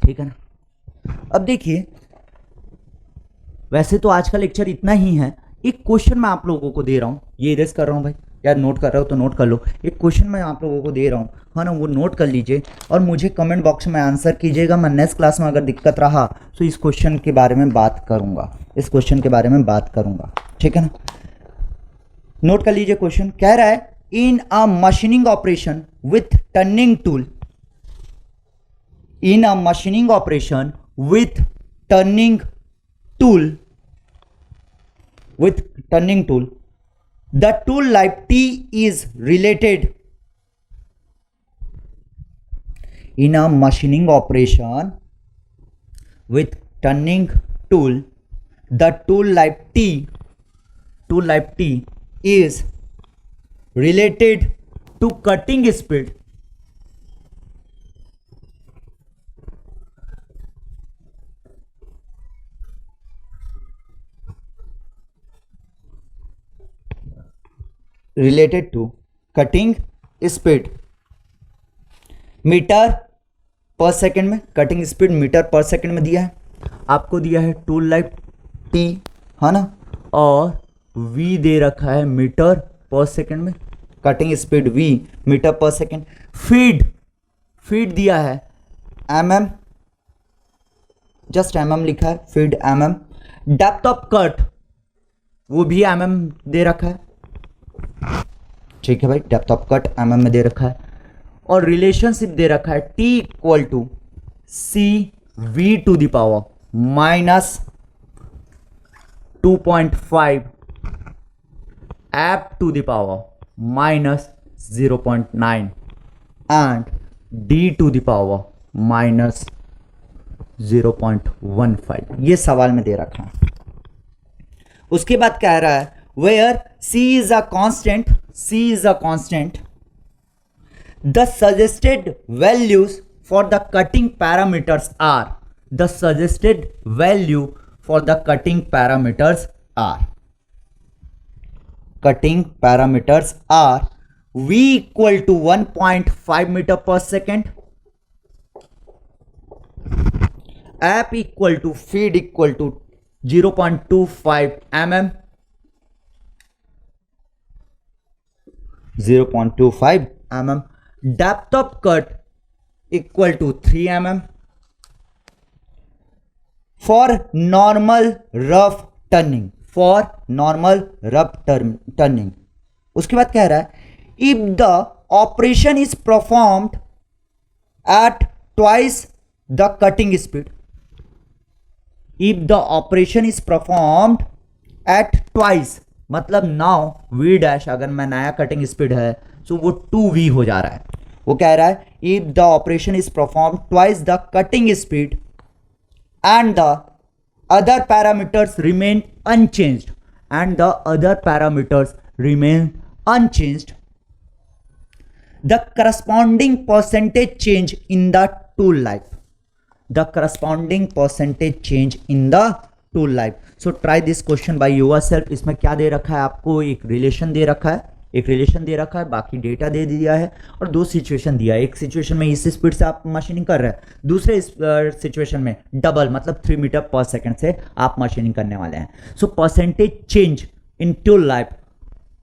ठीक है ना। अब देखिए वैसे तो आज का लेक्चर इतना ही है। एक क्वेश्चन मैं आप लोगों को दे रहा हूं, ये इरेज कर रहा हूं भाई, यार नोट कर रहे हो तो नोट कर लो। एक क्वेश्चन मैं आप लोगों को दे रहा हूँ, है ना, वो नोट कर लीजिए और मुझे कमेंट बॉक्स में आंसर कीजिएगा। मैं नेक्स्ट क्लास में अगर दिक्कत रहा तो इस क्वेश्चन के बारे में बात करूंगा, ठीक है ना। नोट कर लीजिए क्वेश्चन कह रहा है in a machining operation with turning tool, in a machining operation with turning tool, the tool type T is related in a machining operation with turning tool. The tool type T is related to cutting speed. Related to cutting speed metre per second में, cutting speed metre per second में दिया है। आपको दिया है tool life T, है ना, और वी दे रखा है मीटर पर सेकंड में, cutting speed we metre per second, feed दिया है mm, जस्ट mm लिखा है, feed mm, depth of cut वो भी mm दे रखा है, ठीक है भाई, डेप्थ ऑफ कट mm में दे रखा है, और रिलेशनशिप दे रखा है T equal to C V to the power minus 2.5 F to the power minus 0.9 and D to the power minus 0.15, ये सवाल में दे रखा है। उसके बाद कह रहा है where C is a constant, the suggested values for the cutting parameters are, the suggested value for the cutting parameters are V equal to 1.5 meter per second, F equal to feed equal to 0.25 mm, 0.25 mm, depth of cut equal to 3 mm for normal rough turning, उसके बाद कह रहा है if the operation is performed at twice the cutting speed, if the operation is performed at twice मतलब now v dash अगर मैं नया cutting speed है तो वो 2v हो जा रहा है। वो कह रहा है if the operation is performed twice the cutting speed and the other parameters remain unchanged, the corresponding percentage change in the tool life, so try this question by yourself। इसमें क्या दे रखा है आपको, एक रिलेशन दे रखा है, बाकी डेटा दे दिया है और दो सिचुएशन दिया है। एक सिचुएशन में इस स्पीड से आप मशीनिंग कर रहे हैं, दूसरे सिचुएशन में डबल मतलब 3 मीटर पर सेकंड से आप मशीनिंग करने वाले हैं। So percentage change in tool life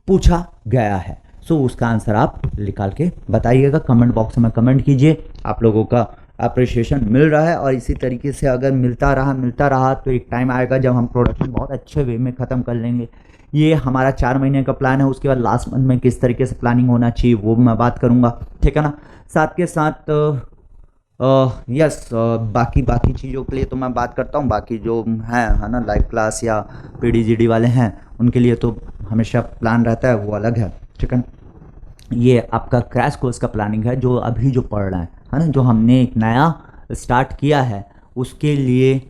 पूछा गया है। सो उसका आंसर आप निकाल के बताइएगा, कमेंट बॉक्स में कमेंट कीजिए। आप लोगों का अप्रिशिएशन मिल रहा है और इसी तरीके से अगर मिलता रहा तो एक टाइम आएगा जब हम प्रोडक्शन बहुत अच्छे वे में ख़त्म कर लेंगे। ये हमारा 4 महीने का प्लान है, उसके बाद लास्ट मंथ में किस तरीके से प्लानिंग होना चाहिए वो मैं बात करूँगा, ठीक है ना। साथ के साथ बाकी चीज़ों के लिए तो मैं बात करता हूँ, बाकी जो है ना लाइव क्लास या PDGD वाले हैं उनके लिए तो हमेशा प्लान रहता है, वो अलग है, ठीक है। ये आपका क्रैश कोर्स का प्लानिंग है जो अभी जो पढ़ रहा है ना, जो हमने एक नया स्टार्ट किया है उसके लिए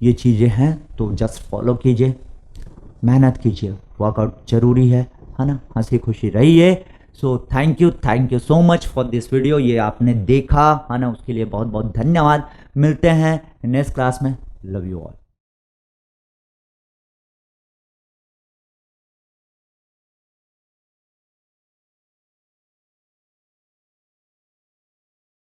ये चीज़ें हैं। तो जस्ट फॉलो कीजिए, मेहनत कीजिए, वर्कआउट ज़रूरी है ना, हंसी खुशी रहिए। So thank you so much for this video. ये आपने देखा है ना, उसके लिए बहुत बहुत धन्यवाद। मिलते हैं नेक्स्ट क्लास में। Love you all.